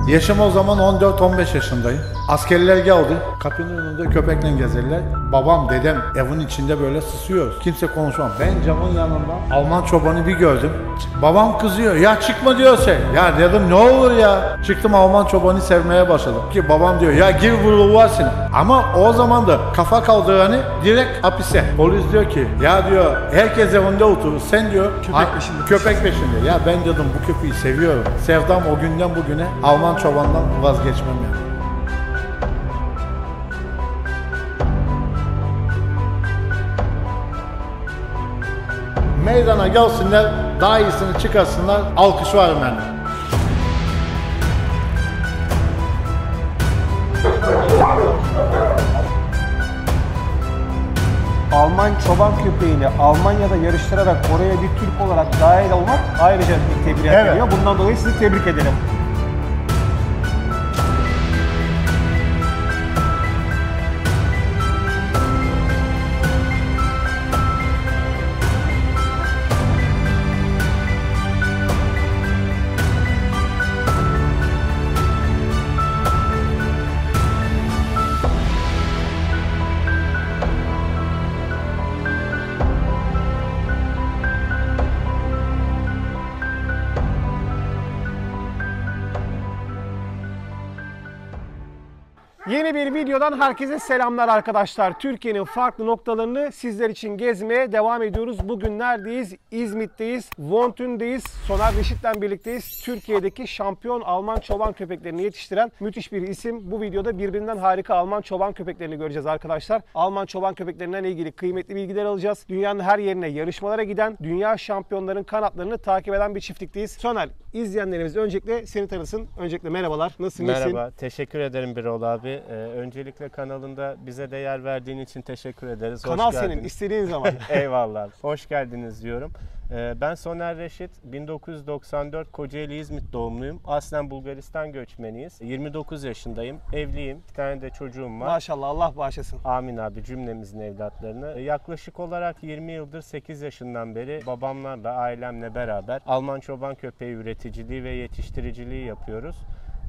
Yaşım o zaman 14-15 yaşındayım. Askerler geldi. Kapının önünde köpekle gezerler. Babam, dedem evin içinde böyle susuyoruz. Kimse konuşmam. Ben camın yanından Alman çobanı bir gördüm. Babam kızıyor. Ya çıkma diyor sen. Ya dedim ne olur ya. Çıktım, Alman çobanı sevmeye başladım. Ki babam diyor ya gir vurulvarsın. Ama o zaman da kafa kaldıranı direkt hapise. Polis diyor ki ya diyor herkes evinde oturur. Sen diyor köpek peşinde. Ya ben dedim bu köpeği seviyorum. Sevdam o günden bugüne Alman çobandan vazgeçmem yani. Meydana gelsinler, daha iyisini çıkarsınlar, alkış var bende. Alman çoban köpeğini Almanya'da yarıştırarak oraya bir Türk olarak dahil olmak ayrıca bir tebrik ediyor. Bundan dolayı sizi tebrik ederim. Yeni bir videodan herkese selamlar arkadaşlar. Türkiye'nin farklı noktalarını sizler için gezmeye devam ediyoruz. Bugün neredeyiz? İzmit'teyiz, Vontün'deyiz. Soner Reşit'le birlikteyiz. Türkiye'deki şampiyon Alman çoban köpeklerini yetiştiren müthiş bir isim. Bu videoda birbirinden harika Alman çoban köpeklerini göreceğiz arkadaşlar. Alman çoban köpeklerinden ilgili kıymetli bilgiler alacağız. Dünyanın her yerine yarışmalara giden, dünya şampiyonların kanatlarını takip eden bir çiftlikteyiz. Soner, izleyenlerimiz öncelikle seni tanısın. Öncelikle merhabalar. Nasılsın? Merhaba, teşekkür ederim Birol abi. Öncelikle kanalında bize de yer verdiğin için teşekkür ederiz. Kanal senin, istediğin zaman. Eyvallah, hoş geldiniz diyorum. Ben Soner Reşit, 1994 Kocaeli İzmit doğumluyum. Aslen Bulgaristan göçmeniyiz. 29 yaşındayım, evliyim. 2 tane de çocuğum var. Maşallah, Allah bağışlasın. Amin abi, cümlemizin evlatlarını. Yaklaşık olarak 20 yıldır, 8 yaşından beri babamlarla, ailemle beraber Alman çoban köpeği üreticiliği ve yetiştiriciliği yapıyoruz.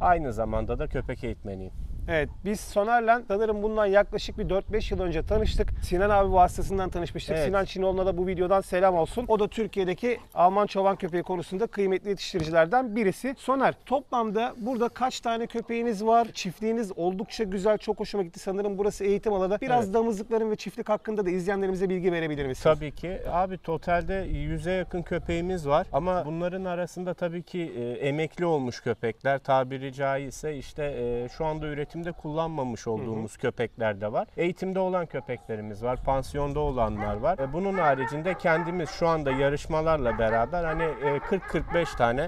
Aynı zamanda da köpek eğitmeniyim. Evet, biz Soner'le sanırım bundan yaklaşık bir 4-5 yıl önce tanıştık. Sinan abi vasıtasından tanışmıştık. Evet. Sinan Çinoğlu'na da bu videodan selam olsun. O da Türkiye'deki Alman çoban köpeği konusunda kıymetli yetiştiricilerden birisi. Soner, toplamda burada kaç tane köpeğiniz var? Çiftliğiniz oldukça güzel, çok hoşuma gitti. Sanırım burası eğitim alanı. Biraz damızlıkların ve çiftlik hakkında da izleyenlerimize bilgi verebilir misiniz? Tabii ki. Abi totalde 100'e yakın köpeğimiz var. Ama bunların arasında tabii ki emekli olmuş köpekler, tabiri caizse işte şu anda üretimde kullanmamış olduğumuz köpekler de var. Eğitimde olan köpeklerimiz var, pansiyonda olanlar var. Bunun haricinde kendimiz şu anda yarışmalarla beraber hani 40-45 tane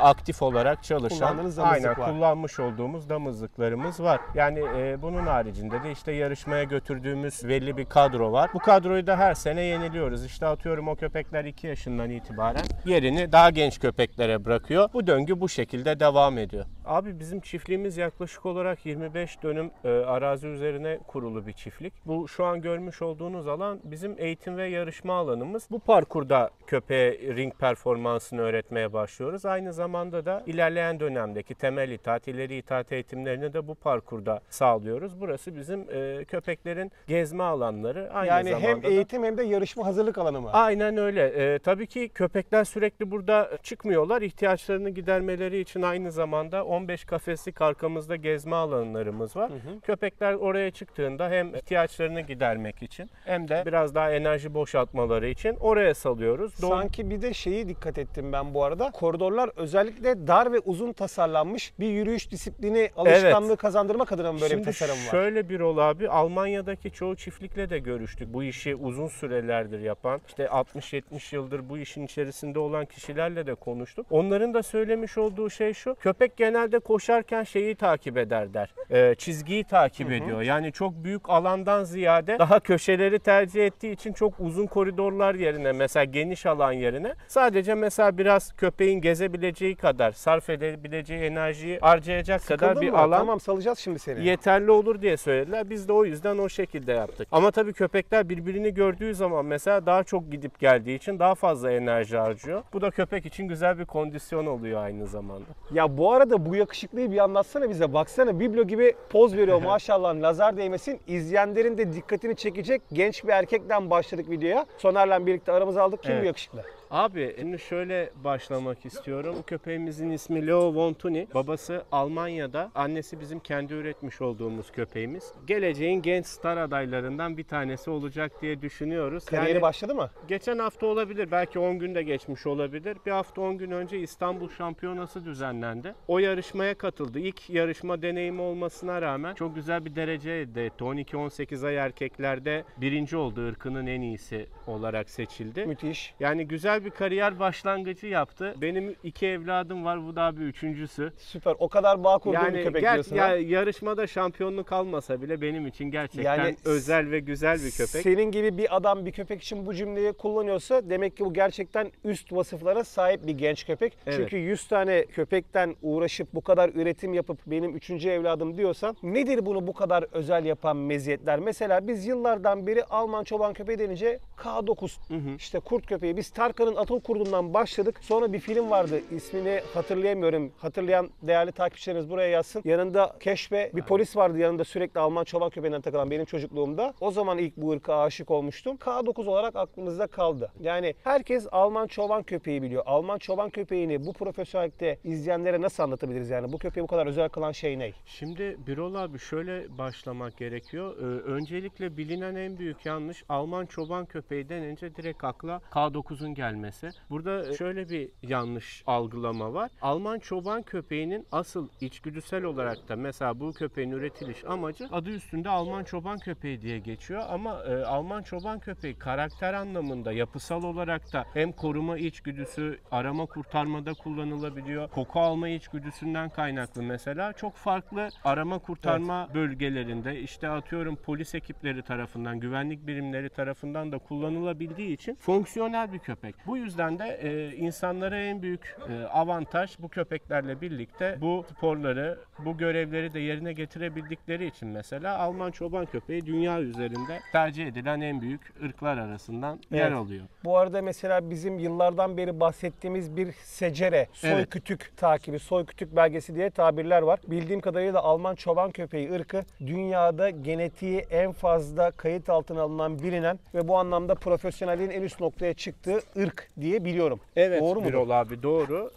aktif olarak çalışan, aynen kullanmış olduğumuz damızlıklarımız var. Yani bunun haricinde de işte yarışmaya götürdüğümüz belli bir kadro var. Bu kadroyu da her sene yeniliyoruz. İşte atıyorum o köpekler 2 yaşından itibaren yerini daha genç köpeklere bırakıyor. Bu döngü bu şekilde devam ediyor. Abi bizim çiftliğimiz yaklaşık olarak 25 dönüm arazi üzerine kurulu bir çiftlik. Bu şu an görmüş olduğunuz alan bizim eğitim ve yarışma alanımız. Bu parkurda köpeğe ring performansını öğretmeye başlıyoruz. Aynı zamanda da ilerleyen dönemdeki temel itaat, ileri itaat eğitimlerini de bu parkurda sağlıyoruz. Burası bizim köpeklerin gezme alanları. Aynı yani zamanda hem eğitim hem de yarışma hazırlık alanı mı? Aynen öyle. Tabii ki köpekler sürekli burada çıkmıyorlar. İhtiyaçlarını gidermeleri için aynı zamanda 15 kafeslik arkamızda gezme alanlarımız var. Köpekler oraya çıktığında hem ihtiyaçlarını gidermek için hem de biraz daha enerji boşaltmaları için oraya salıyoruz. Sanki bir de şeyi dikkat ettim ben bu arada. Koridorlar özellikle dar ve uzun tasarlanmış. Bir yürüyüş disiplini, alışkanlığı kazandırmak adına mı böyle bir tasarım var? Şöyle bir ol abi, Almanya'daki çoğu çiftlikle de görüştük. Bu işi uzun sürelerdir yapan, işte 60-70 yıldır bu işin içerisinde olan kişilerle de konuştuk. Onların da söylemiş olduğu şey şu: köpek genelde koşarken şeyi takip eder der. Çizgiyi takip ediyor. Yani çok büyük alandan ziyade daha köşeleri tercih ettiği için çok uzun koridorlar yerine, mesela geniş alan yerine sadece mesela biraz köpeğin gezebileceği yapabileceği kadar, sarf edebileceği enerjiyi harcayacak kadar Sıkıldın bir mı? alan Tamam, salacağız şimdi seni. yeterli olur diye söylediler. Biz de o yüzden o şekilde yaptık. Ama tabii köpekler birbirini gördüğü zaman mesela daha çok gidip geldiği için daha fazla enerji harcıyor. Bu da köpek için güzel bir kondisyon oluyor aynı zamanda. Ya bu arada bu yakışıklıyı bir anlatsana bize. Baksana biblo gibi poz veriyor maşallah, nazar değmesin. İzleyenlerin de dikkatini çekecek genç bir erkekten başladık videoya. Soner'le birlikte aramıza aldık. Kim bu Evet. yakışıklı? Abi şimdi şöyle başlamak istiyorum. Bu köpeğimizin ismi Leo Von Thuni. Babası Almanya'da, annesi bizim kendi üretmiş olduğumuz köpeğimiz. Geleceğin genç star adaylarından bir tanesi olacak diye düşünüyoruz. Kariyeri başladı mı? Geçen hafta olabilir, belki 10 gün de geçmiş olabilir. Bir hafta 10 gün önce İstanbul Şampiyonası düzenlendi. O yarışmaya katıldı. İlk yarışma deneyimi olmasına rağmen çok güzel bir derece elde etti. 12-18 ay erkeklerde birinci oldu. Irkının en iyisi olarak seçildi. Müthiş. Yani güzel bir kariyer başlangıcı yaptı. Benim 2 evladım var, bu da bir üçüncüsü. Süper. O kadar bağ kurduğun bir köpek diyorsun ha? yarışmada şampiyonluk almasa bile benim için gerçekten Yani özel ve güzel bir köpek. Senin gibi bir adam bir köpek için bu cümleyi kullanıyorsa demek ki bu gerçekten üst vasıflara sahip bir genç köpek. Evet. Çünkü 100 tane köpekten uğraşıp bu kadar üretim yapıp benim 3. evladım diyorsan nedir bunu bu kadar özel yapan meziyetler? Mesela biz yıllardan beri Alman çoban köpeği denince K9, işte kurt köpeği. Biz Tarkan'ın Atıl Kurdu'ndan başladık. Sonra bir film vardı. İsmini hatırlayamıyorum. Hatırlayan değerli takipçilerimiz buraya yazsın. Yanında Keşfe bir polis vardı, yanında sürekli Alman çoban köpeğinden takılan benim çocukluğumda. O zaman ilk bu ırka aşık olmuştum. K9 olarak aklımızda kaldı. Yani herkes Alman çoban köpeği biliyor. Alman çoban köpeğini bu profesyonellikte izleyenlere nasıl anlatabiliriz yani? Bu köpeği bu kadar özel kılan şey ne? Şimdi Birol abi şöyle başlamak gerekiyor. Öncelikle bilinen en büyük yanlış, Alman çoban köpeği denince direkt akla K9'un gelmesi. Burada şöyle bir yanlış algılama var. Alman çoban köpeğinin asıl içgüdüsel olarak da mesela bu köpeğin üretiliş amacı adı üstünde Alman çoban köpeği diye geçiyor ama Alman çoban köpeği karakter anlamında, yapısal olarak da hem koruma içgüdüsü, arama kurtarmada kullanılabiliyor. Koku alma içgüdüsünden kaynaklı mesela çok farklı arama kurtarma bölgelerinde, işte atıyorum polis ekipleri tarafından, güvenlik birimleri tarafından da kullanılabildiği için fonksiyonel bir köpek. Bu yüzden de insanlara en büyük avantaj bu köpeklerle birlikte bu sporları, bu görevleri de yerine getirebildikleri için mesela Alman çoban köpeği dünya üzerinde tercih edilen en büyük ırklar arasından yer alıyor. Bu arada mesela bizim yıllardan beri bahsettiğimiz bir secere, soy kütük takibi, soy kütük belgesi diye tabirler var. Bildiğim kadarıyla Alman çoban köpeği ırkı dünyada genetiği en fazla kayıt altına alınan, bilinen ve bu anlamda profesyonelliğin en üst noktaya çıktığı ırk diye biliyorum. Evet, Doğru mu? Birol abi doğru.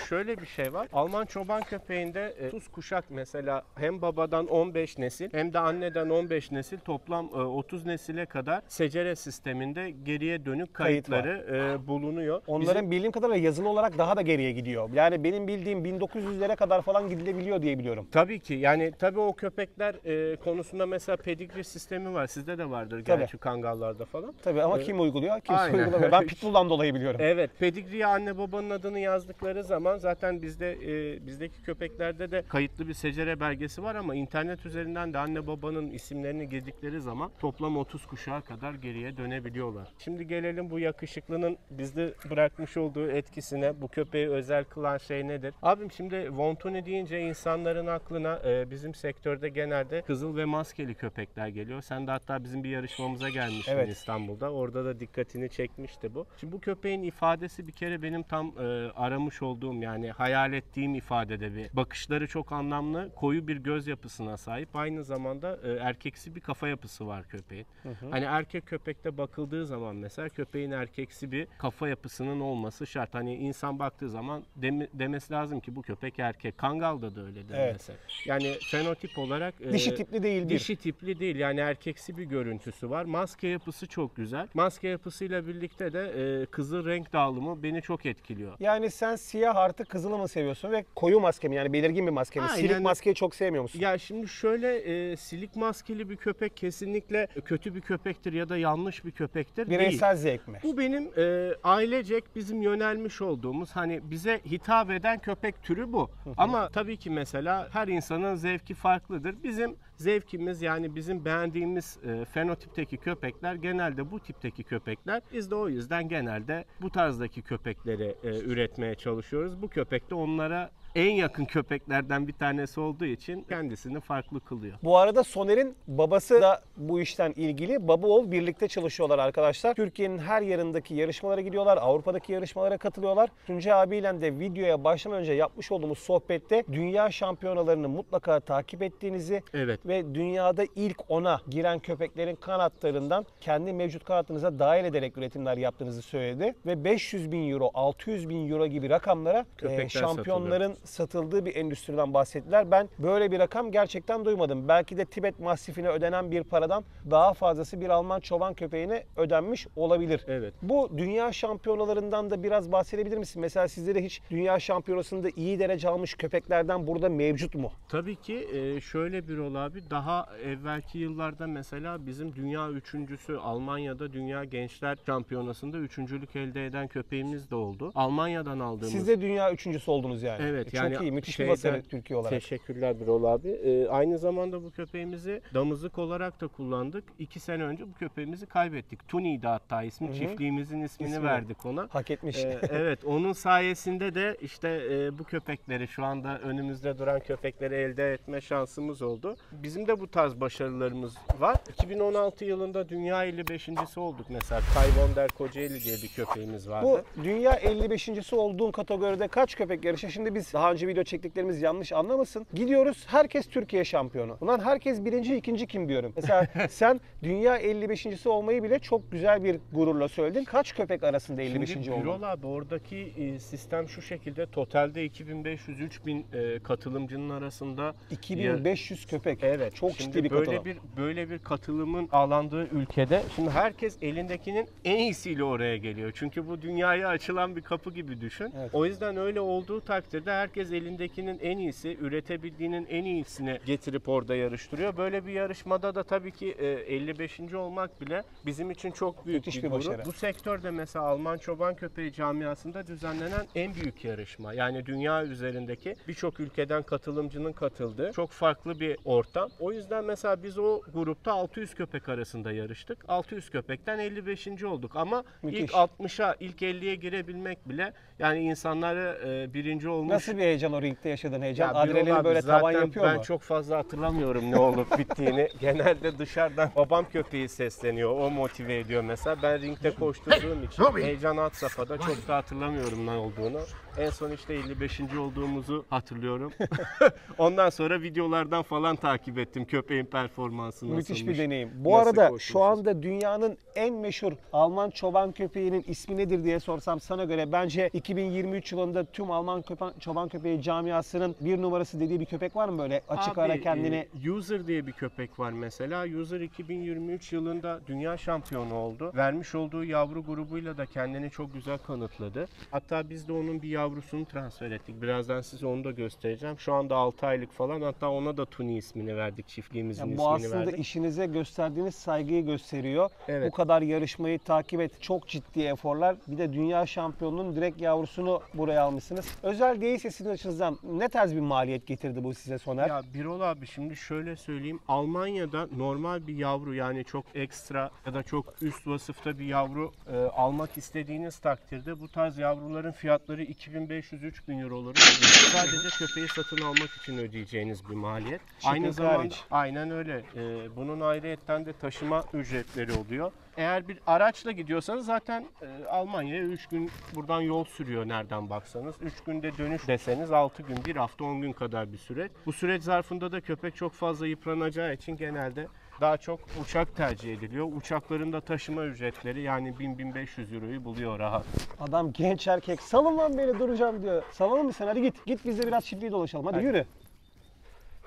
Şöyle bir şey var. Alman çoban köpeğinde 30 kuşak mesela hem babadan 15 nesil hem de anneden 15 nesil, toplam 30 nesile kadar secere sisteminde geriye dönük kayıtları bulunuyor. Onların bildiğim kadarıyla yazılı olarak daha da geriye gidiyor. Yani benim bildiğim 1900'lere kadar falan gidilebiliyor diye biliyorum. Tabii ki, yani tabii o köpekler konusunda mesela pedigri sistemi var. Sizde de vardır gerçi, kangallarda falan. Tabii ama kim uyguluyor? Kimse aynen. uygulamıyor. Ben Pitbull'dan dolayı biliyorum. Evet, pedigriye anne babanın adını yazdıkları zaman zaten bizdeki köpeklerde de kayıtlı bir secere belgesi var ama internet üzerinden de anne babanın isimlerini girdikleri zaman toplam 30 kuşağa kadar geriye dönebiliyorlar. Şimdi gelelim bu yakışıklının bizde bırakmış olduğu etkisine. Bu köpeği özel kılan şey nedir? Abim şimdi Von Thuni deyince insanların aklına bizim sektörde genelde kızıl ve maskeli köpekler geliyor. Sen de hatta bizim bir yarışmamıza gelmiştin, Evet. İstanbul'da. Orada da dikkatini çekmişti bu. Şimdi bu köpeğin ifadesi bir kere benim tam aramış olduğum, yani hayal ettiğim ifadede bir. Bakışları çok anlamlı, koyu bir göz yapısına sahip. Aynı zamanda erkeksi bir kafa yapısı var köpeğin. Hani erkek köpekte bakıldığı zaman mesela köpeğin erkeksi bir kafa yapısının olması şart. Hani insan baktığı zaman demesi lazım ki bu köpek erkek. Kangal'da da öyledir mesela. Yani fenotip olarak Dişi tipli değil. dişi tipli değil, yani erkeksi bir görüntüsü var. Maske yapısı çok güzel. Maske yapısıyla birlikte de kızıl renk dağılımı beni çok etkiliyor. Yani sen siyah artı kızılı mı seviyorsun ve koyu maske mi, yani belirgin bir maske mi? Aynen. Silik maskeyi çok sevmiyor musun? Ya şimdi şöyle, silik maskeli bir köpek kesinlikle kötü bir köpektir ya da yanlış bir köpektir değil. Bireysel zevk mi? Bu benim ailecek bizim yönelmiş olduğumuz, hani bize hitap eden köpek türü bu. Ama tabii ki mesela her insanın zevki farklıdır. Bizim zevkimiz, yani bizim beğendiğimiz fenotipteki köpekler genelde bu tipteki köpekler. Biz de o yüzden genelde bu tarzdaki köpekleri üretmeye çalışıyoruz. Bu köpek de onlara en yakın köpeklerden bir tanesi olduğu için kendisini farklı kılıyor. Bu arada Soner'in babası da bu işten ilgili. Baba oğul birlikte çalışıyorlar arkadaşlar. Türkiye'nin her yerindeki yarışmalara gidiyorlar. Avrupa'daki yarışmalara katılıyorlar. Tuncay abiyle de videoya başlamadan önce yapmış olduğumuz sohbette dünya şampiyonalarını mutlaka takip ettiğinizi ve dünyada ilk 10'a giren köpeklerin kanatlarından kendi mevcut kanatlarınıza dahil ederek üretimler yaptığınızı söyledi. Ve 500.000 euro, 600.000 euro gibi rakamlara şampiyonların satıldığı bir endüstriden bahsettiler. Ben böyle bir rakam gerçekten duymadım. Belki de Tibet Mastifine ödenen bir paradan daha fazlası bir Alman çoban köpeğine ödenmiş olabilir. Evet. Bu dünya şampiyonalarından da biraz bahsedebilir misin? Mesela sizde de hiç dünya şampiyonasında iyi derece almış köpeklerden burada mevcut mu? Tabii ki şöyle bir olay abi. Daha evvelki yıllarda mesela bizim dünya üçüncüsü Almanya'da Dünya Gençler Şampiyonası'nda üçüncülük elde eden köpeğimiz de oldu. Almanya'dan aldığımız. Siz de dünya üçüncüsü oldunuz yani. Evet. Çok iyi, müthiş bir başarı Türkiye olarak. Teşekkürler Birol abi. Aynı zamanda bu köpeğimizi damızlık olarak da kullandık. 2 sene önce bu köpeğimizi kaybettik. Tuni'ydi hatta ismi. Çiftliğimizin ismini verdik ona. Hak etmiş. Evet, onun sayesinde de işte bu köpekleri, şu anda önümüzde duran köpekleri elde etme şansımız oldu. Bizim de bu tarz başarılarımız var. 2016 yılında dünya 55.si olduk mesela. Kayvonder Kocaeli diye bir köpeğimiz vardı. Bu dünya 55.si olduğun kategoride kaç köpek yarışı? Şimdi biz daha önce video çektiklerimiz yanlış anlamasın. Gidiyoruz, herkes Türkiye şampiyonu. Ulan herkes birinci, ikinci kim diyorum. Mesela sen dünya 55.si olmayı bile çok güzel bir gururla söyledin. Kaç köpek arasında 55. Şimdi oldun? Birol abi, oradaki sistem şu şekilde: totalde 2500-3000 katılımcının arasında 2500 köpek. Evet. Çok Şimdi ciddi bir katılım. böyle bir katılımın sağlandığı ülkede şimdi herkes elindekinin en iyisiyle oraya geliyor. Çünkü bu dünyaya açılan bir kapı gibi düşün. Evet. O yüzden öyle olduğu takdirde herkes elindekinin en iyisi, üretebildiğinin en iyisini getirip orada yarıştırıyor. Böyle bir yarışmada da tabii ki 55. olmak bile bizim için çok büyük Müthiş bir bir başarı. Bu sektörde mesela Alman çoban köpeği camiasında düzenlenen en büyük yarışma. Yani dünya üzerindeki birçok ülkeden katılımcının katıldığı çok farklı bir ortam. O yüzden mesela biz o grupta 600 köpek arasında yarıştık. 600 köpekten 55. olduk ama Müthiş. ilk 60'a, ilk 50'ye girebilmek bile, yani insanları birinci olmuş. Nasıl bir heyecan o ringde yaşadığın heyecan? Ya Birol Adrenalin abi, böyle zaten tavan yapıyor ben mu? çok fazla hatırlamıyorum ne olup bittiğini. Genelde dışarıdan babam köpeği sesleniyor. O motive ediyor mesela. Ben ringde koşturduğum için heyecan had safhada, çok da hatırlamıyorum ne olduğunu. En son işte 55. olduğumuzu hatırlıyorum. Ondan sonra videolardan falan takip ettim köpeğin performansını. Müthiş bir deneyim. Bu arada şu anda dünyanın en meşhur Alman çoban köpeğinin ismi nedir diye sorsam sana göre bence 2023 yılında tüm Alman çoban köpeği camiasının bir numarası dediği bir köpek var mı böyle açık ara kendini? User diye bir köpek var mesela. User 2023 yılında dünya şampiyonu oldu. Vermiş olduğu yavru grubuyla da kendini çok güzel kanıtladı. Hatta biz de onun bir yavrusunu transfer ettik. Birazdan size onu da göstereceğim. Şu anda 6 aylık falan. Hatta ona da Tuni ismini verdik. Çiftliğimizin Yani ismini bu verdik. aslında işinize gösterdiğiniz saygıyı gösteriyor. Evet. Bu kadar yarışmayı takip et. Çok ciddi eforlar. Bir de dünya şampiyonunun direkt yavrusunu buraya almışsınız. Özel değilse sizin açınızdan ne tarz bir maliyet getirdi bu size Soner? Ya Birol abi, şimdi şöyle söyleyeyim. Almanya'da normal bir yavru, yani çok ekstra ya da çok üst vasıfta bir yavru almak istediğiniz takdirde bu tarz yavruların fiyatları 2500-3000 euroları. Sadece köpeği satın almak için ödeyeceğiniz bir maliyet. Aynı zamanda hariç. aynen öyle. Bunun ayrıyetten de taşıma ücretleri oluyor. Eğer bir araçla gidiyorsanız zaten Almanya'ya 3 gün buradan yol sürüyor nereden baksanız. 3 günde dönüş deseniz 6 gün, 1 hafta, 10 gün kadar bir süreç. Bu süreç zarfında da köpek çok fazla yıpranacağı için genelde daha çok uçak tercih ediliyor. Uçakların da taşıma ücretleri yani 1000-1500 euroyu buluyor rahat. Adam genç erkek. Salın lan beni, duracağım diyor. Salalım mı sen? Hadi git. Git biz de biraz çiftliği dolaşalım. Hadi yürü.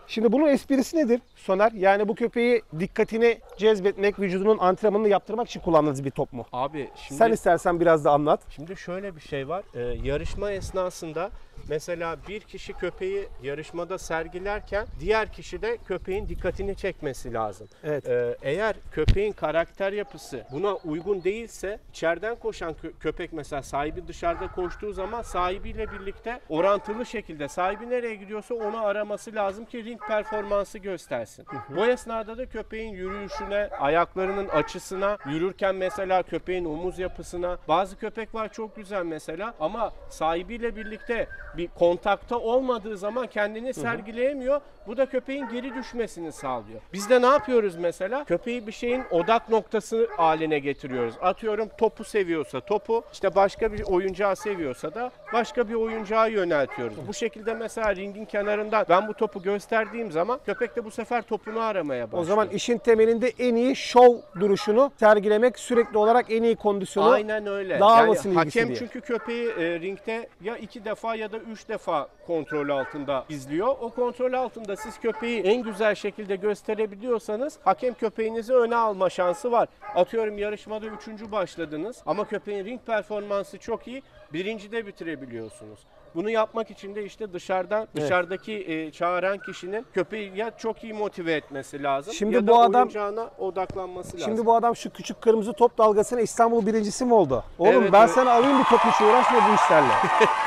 Şimdi bunun esprisi nedir Soner? Yani bu köpeği dikkatini cezbetmek, vücudunun antrenmanını yaptırmak için kullandığınız bir top mu? Abi şimdi Sen istersen biraz da anlat. Şimdi şöyle bir şey var. Yarışma esnasında mesela bir kişi köpeği yarışmada sergilerken diğer kişi de köpeğin dikkatini çekmesi lazım. Evet. Eğer köpeğin karakter yapısı buna uygun değilse içeriden koşan köpek mesela sahibi dışarıda koştuğu zaman sahibiyle birlikte orantılı şekilde sahibi nereye gidiyorsa onu araması lazım ki ring performansı göstersin. Bu esnada da köpeğin yürüyüşüne, ayaklarının açısına, yürürken mesela köpeğin omuz yapısına, bazı köpek var çok güzel mesela ama sahibiyle birlikte bir kontakta olmadığı zaman kendini sergileyemiyor. Bu da köpeğin geri düşmesini sağlıyor. Biz de ne yapıyoruz mesela? Köpeği bir şeyin odak noktası haline getiriyoruz. Atıyorum topu seviyorsa topu, işte başka bir oyuncağı seviyorsa da başka bir oyuncağa yöneltiyoruz. Bu şekilde mesela ringin kenarından ben bu topu gösterdiğim zaman köpek de bu sefer topunu aramaya başlıyor. O zaman işin temelinde en iyi şov duruşunu sergilemek, sürekli olarak en iyi kondisyonu aynen öyle. dağılmasın Yani ilgisi hakem diye. çünkü köpeği ringte ya 2 defa ya da 3 defa kontrol altında izliyor. O kontrol altında siz köpeği en güzel şekilde gösterebiliyorsanız hakem köpeğinizi öne alma şansı var. Atıyorum yarışmada 3. başladınız ama köpeğin ring performansı çok iyi. 1. de bitirebiliyorsunuz. Bunu yapmak için de işte dışarıdaki çağıran kişinin köpeği ya çok iyi motive etmesi lazım Şimdi ya bu da adam- oyuncağına odaklanması lazım. Şimdi bu adam şu küçük kırmızı top dalgasına İstanbul birincisi mi oldu? Oğlum Evet, ben evet. sana alayım bir top, hiç uğraşma bu işlerle.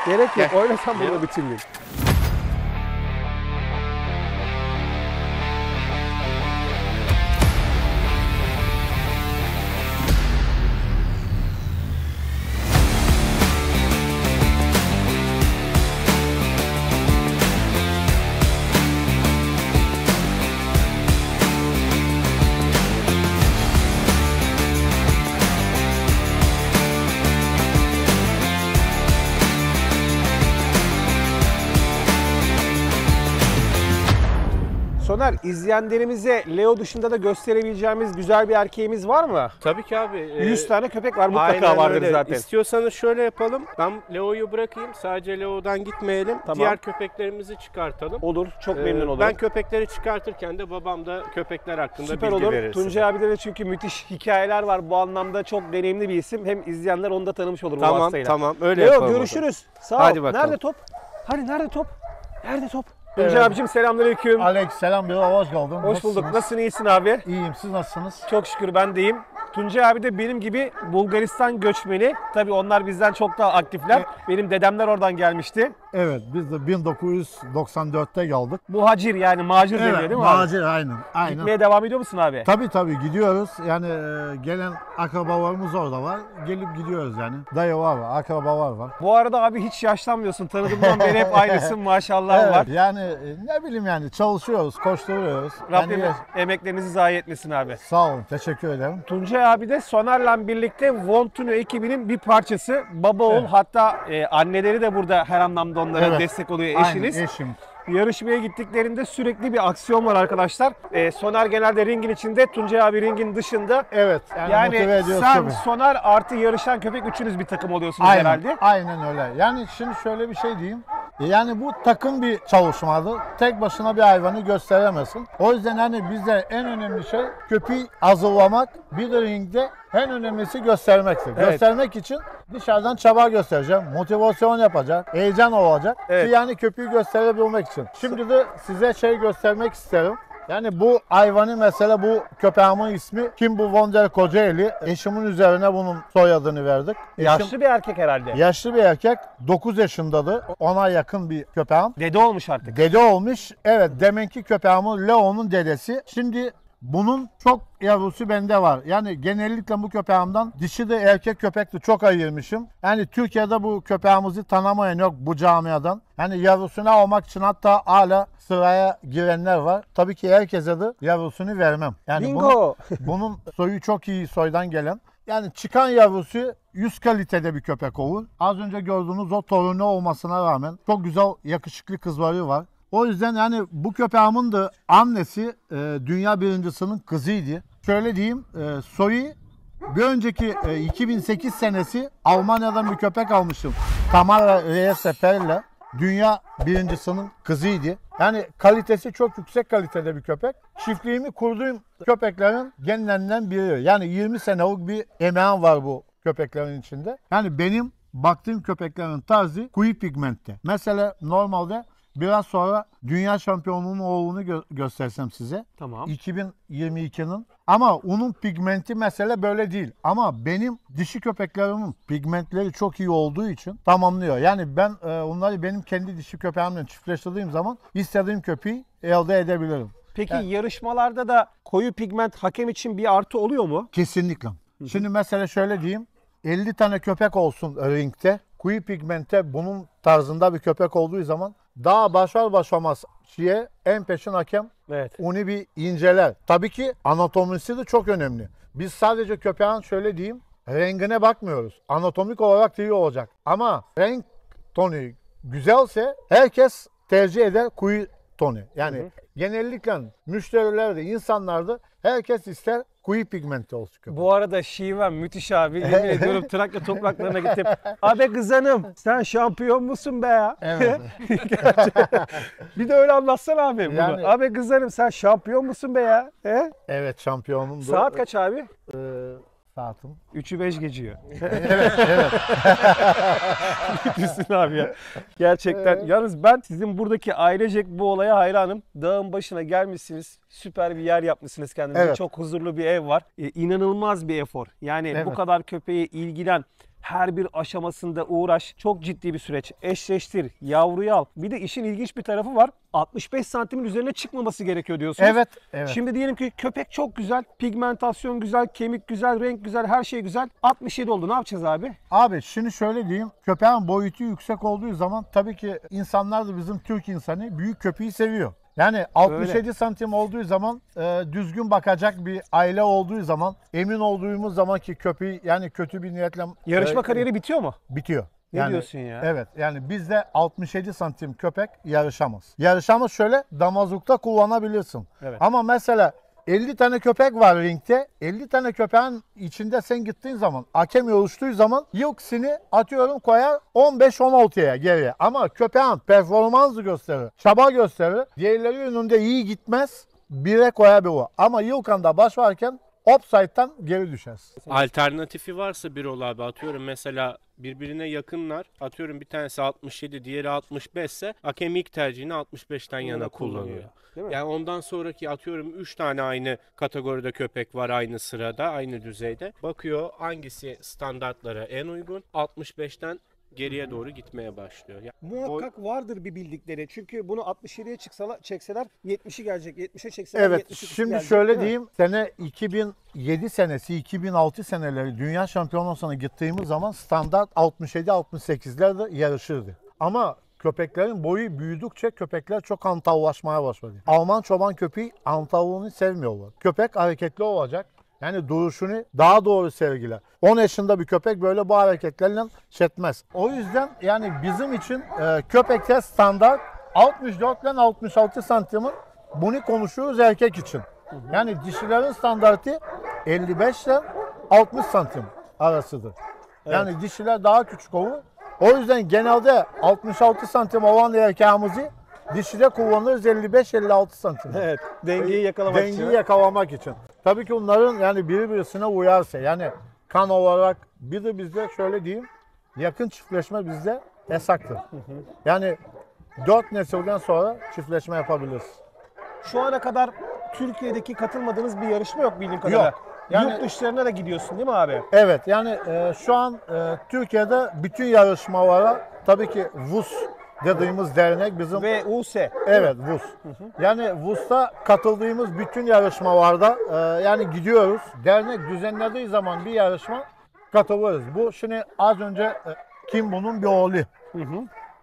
Gerek yok. Oynasam burada bütün gün. Soner, izleyenlerimize Leo dışında da gösterebileceğimiz güzel bir erkeğimiz var mı? Tabii ki abi. 100 tane köpek var, mutlaka Aynen vardır öyle. zaten. İstiyorsanız şöyle yapalım. Ben Leo'yu bırakayım. Sadece Leo'dan gitmeyelim. Tamam. Diğer köpeklerimizi çıkartalım. Olur, çok memnun olurum. Ben köpekleri çıkartırken de babam da köpekler hakkında Süper bilgi olur. verir size. Tuncay abide de çünkü müthiş hikayeler var. Bu anlamda çok deneyimli bir isim. Hem izleyenler onu da tanımış olur bu Tamam vasıtayla. tamam öyle Leo, yapalım. görüşürüz. Sağ ol. Hadi bakalım. Nerede top? Hani nerede top? Nerede top? Tuncay abicim selamünaleyküm. Alex selam bir hoş geldin. Hoş bulduk. Nasılsın, iyisin abi? İyiyim, siz nasılsınız? Çok şükür ben de iyiyim. Tuncay abi de benim gibi Bulgaristan göçmeni. Tabii onlar bizden çok daha aktifler. Benim dedemler oradan gelmişti. Evet, biz de 1994'te geldik. Muhacir, yani macir deniyor değil mi abi? macir aynen. Aynen. Gitmeye devam ediyor musun abi? Tabii gidiyoruz. Yani gelen akrabalarımız orada var. Gelip gidiyoruz yani. Dayı var, akrabalar var. Bu arada abi hiç yaşlanmıyorsun. Tanıdığımdan beri hep aynısın, maşallah var. Yani ne bileyim yani çalışıyoruz, koşturuyoruz. Rabbim Yani, emeklerinizi zayi etmesin abi. sağ olun, teşekkür ederim. Tuncay abi de Soner'le birlikte Vontuno ekibinin bir parçası. Baba oğul, hatta anneleri de burada her anlamda onlara Evet. destek oluyor, eşiniz. Aynen, eşim. Yarışmaya gittiklerinde sürekli bir aksiyon var arkadaşlar. Soner genelde ringin içinde, Tuncay abi ringin dışında. Evet, yani motive Yani ediyoruz sen, tabii. Soner artı yarışan köpek, üçünüz bir takım oluyorsunuz Aynen, herhalde. aynen öyle. Yani şimdi şöyle bir şey diyeyim. Yani bu takım bir çalışmadır. Tek başına bir hayvanı gösteremezsin. O yüzden hani bizde en önemli şey köpeği hazırlamak, bir de ringde en önemlisi göstermektir. Evet. Göstermek için dışarıdan çaba göstereceğim, motivasyon yapacak, heyecan olacak. Evet. Ki yani köpeği gösterebilmek için. Şimdi de size şey göstermek isterim. Yani bu hayvanı mesela, bu köpeğimin ismi Kimbu Wonder Kocaeli. Eşimin üzerine bunun soyadını verdik. Yaşlı bir erkek herhalde. Yaşlı bir erkek, 9 yaşındadır. Ona yakın bir köpeğim. Dede olmuş artık. Dede olmuş. Evet, deminki köpeğimin Leo'nun dedesi. Şimdi bunun çok yavrusu bende var. Yani genellikle bu köpeğimden dişi de erkek köpek de çok ayırmışım. Yani Türkiye'de bu köpeğimizi tanımayan yok bu camiadan. Yani yavrusunu almak için hatta hala sıraya girenler var. Tabii ki herkese de yavrusunu vermem. Yani Bingo! bunun soyu çok iyi soydan gelen. Yani çıkan yavrusu 100 kalitede bir köpek olur. Az önce gördüğünüz o torunu olmasına rağmen çok güzel, yakışıklı kızları var. O yüzden yani bu köpeğimin de annesi dünya birincisinin kızıydı. Şöyle diyeyim, soyu bir önceki 2008 senesi Almanya'dan bir köpek almışım. Tamara Reyeseper'le. Dünya birincisinin kızıydı. Yani kalitesi çok yüksek kalitede bir köpek. Çiftliğimi kurduğum köpeklerin genlerinden biri. Yani 20 senelik bir emeğim var bu köpeklerin içinde. Yani benim baktığım köpeklerin tarzı koyu pigmentte. Mesela normalde biraz sonra dünya şampiyonunun oğlunu göstersem size. Tamam. 2022'nin. Ama onun pigmenti mesela böyle değil. Ama benim dişi köpeklerimin pigmentleri çok iyi olduğu için tamamlıyor. Yani ben onları benim kendi dişi köpeğimle çiftleştirdiğim zaman istediğim köpeği elde edebilirim. Peki Yani- yarışmalarda da koyu pigment hakem için bir artı oluyor mu? Kesinlikle. Şimdi mesela şöyle diyeyim. 50 tane köpek olsun ringte. Koyu pigmente bunun tarzında bir köpek olduğu zaman daha başar başlamaz en peşin hakem Evet. onu bir inceler. Tabii ki anatomisi de çok önemli. Biz sadece köpeğin şöyle diyeyim rengine bakmıyoruz. Anatomik olarak da iyi olacak. Ama renk tonu güzelse herkes tercih eder koyu tonu. Yani genellikle müşterilerde, insanlarda herkes ister koyu pigmente olsun köpek. Bu arada şiven müthiş abi. Yemin ediyorum Trakya topraklarına gittim. Abi kız hanım sen şampiyon musun be ya? Evet. Bir de öyle anlatsana abi bunu. Yani- Abi kız hanım sen şampiyon musun be ya? He? Evet, şampiyonum. Saat kaç abi? Saatim. 3'ü 5 geçiyor. Evet. Müthişsin abi ya. Gerçekten. Yalnız ben sizin buradaki ailecek bu olaya hayranım. Dağın başına gelmişsiniz. Süper bir yer yapmışsınız kendinize. Evet. Çok huzurlu bir ev var. İnanılmaz bir efor. Yani bu Evet. kadar köpeğe ilgilen. Her bir aşamasında uğraş. Çok ciddi bir süreç. Eşleştir, yavruyu al. Bir de işin ilginç bir tarafı var. 65 santimin üzerine çıkmaması gerekiyor diyorsunuz. Evet. Şimdi diyelim ki köpek çok güzel, pigmentasyon güzel, kemik güzel, renk güzel, her şey güzel. 67 oldu. Ne yapacağız abi? Abi şimdi şöyle diyeyim. Köpeğin boyutu yüksek olduğu zaman tabii ki insanlar da bizim Türk insanı büyük köpeği seviyor. Yani 67 santim olduğu zaman düzgün bakacak bir aile olduğu zaman emin olduğumuz zaman ki köpeği yani kötü bir niyetle Yarışma kariyeri bitiyor mu? bitiyor. Ne diyorsun ya? Evet, yani bizde 67 santim köpek yarışamaz. Yarışamaz şöyle damazlıkta kullanabilirsin. Evet. Ama mesela 50 tane köpek var ringte. 50 tane köpeğin içinde sen gittiğin zaman, hakem oluştuğu zaman ilksini atıyorum koyar 15-16'ya geriye. Ama köpeğin performansı gösterir, çaba gösterir. Diğerleri önünde iyi gitmez, 1'e koyar bir o. Ama yılkanda başlarken offside'dan geri düşersin. Alternatifi varsa bir abi atıyorum mesela birbirine yakınlar. Atıyorum bir tanesi 67, diğeri 65 ise hakem ilk tercihini 65'ten yana kullanıyor. Değil mi? Yani ondan sonraki atıyorum 3 tane aynı kategoride köpek var aynı sırada, aynı düzeyde. Bakıyor hangisi standartlara en uygun. 65'ten geriye doğru gitmeye başlıyor. Muhakkak vardır bir bildikleri. Çünkü bunu 67'ye çekseler 70'i gelecek. 70'e çekseler Evet, 72'si şimdi gelecek, şöyle değil mi? diyeyim. Sene 2007 senesi, 2006 seneleri dünya şampiyonasına gittiğimiz zaman standart 67-68'lerde yarışırdı. Ama köpeklerin boyu büyüdükçe köpekler çok antavlaşmaya başladı. Alman çoban köpeği antavlığını sevmiyorlar. Köpek hareketli olacak. Yani duruşunu daha doğru sergiler. 10 yaşında bir köpek böyle bu hareketlerle çetmez. O yüzden yani bizim için köpekte standart 64 ile 66 santimin bunu konuşuyoruz erkek için. Yani dişilerin standartı 55 ile 60 santim arasıdır. Yani dişiler daha küçük olur. O yüzden genelde 66 santim olan erkeğimizi dişide kullanırız 55-56 santim. Evet. Dengeyi yakalamak için. Dengeyi yakalamak için. Tabii ki onların yani birbirine uyarsa yani kan olarak bir de bizde şöyle diyeyim yakın çiftleşme bizde yasaktır. Yani 4 nesilden sonra çiftleşme yapabiliriz. Şu ana kadar Türkiye'deki katılmadığınız bir yarışma yok bildiğim kadarıyla. Yok. Yani- Yurt dışlarına da gidiyorsun değil mi abi? Evet yani şu an Türkiye'de bütün yarışmalara tabii ki VUS dediğimiz dernek bizim Ve US. evet VUS. Yani VUS'ta katıldığımız bütün yarışmalarda yani gidiyoruz. Dernek düzenlediği zaman bir yarışma katılırız. Bu şimdi az önce kim bunun bir oğlu.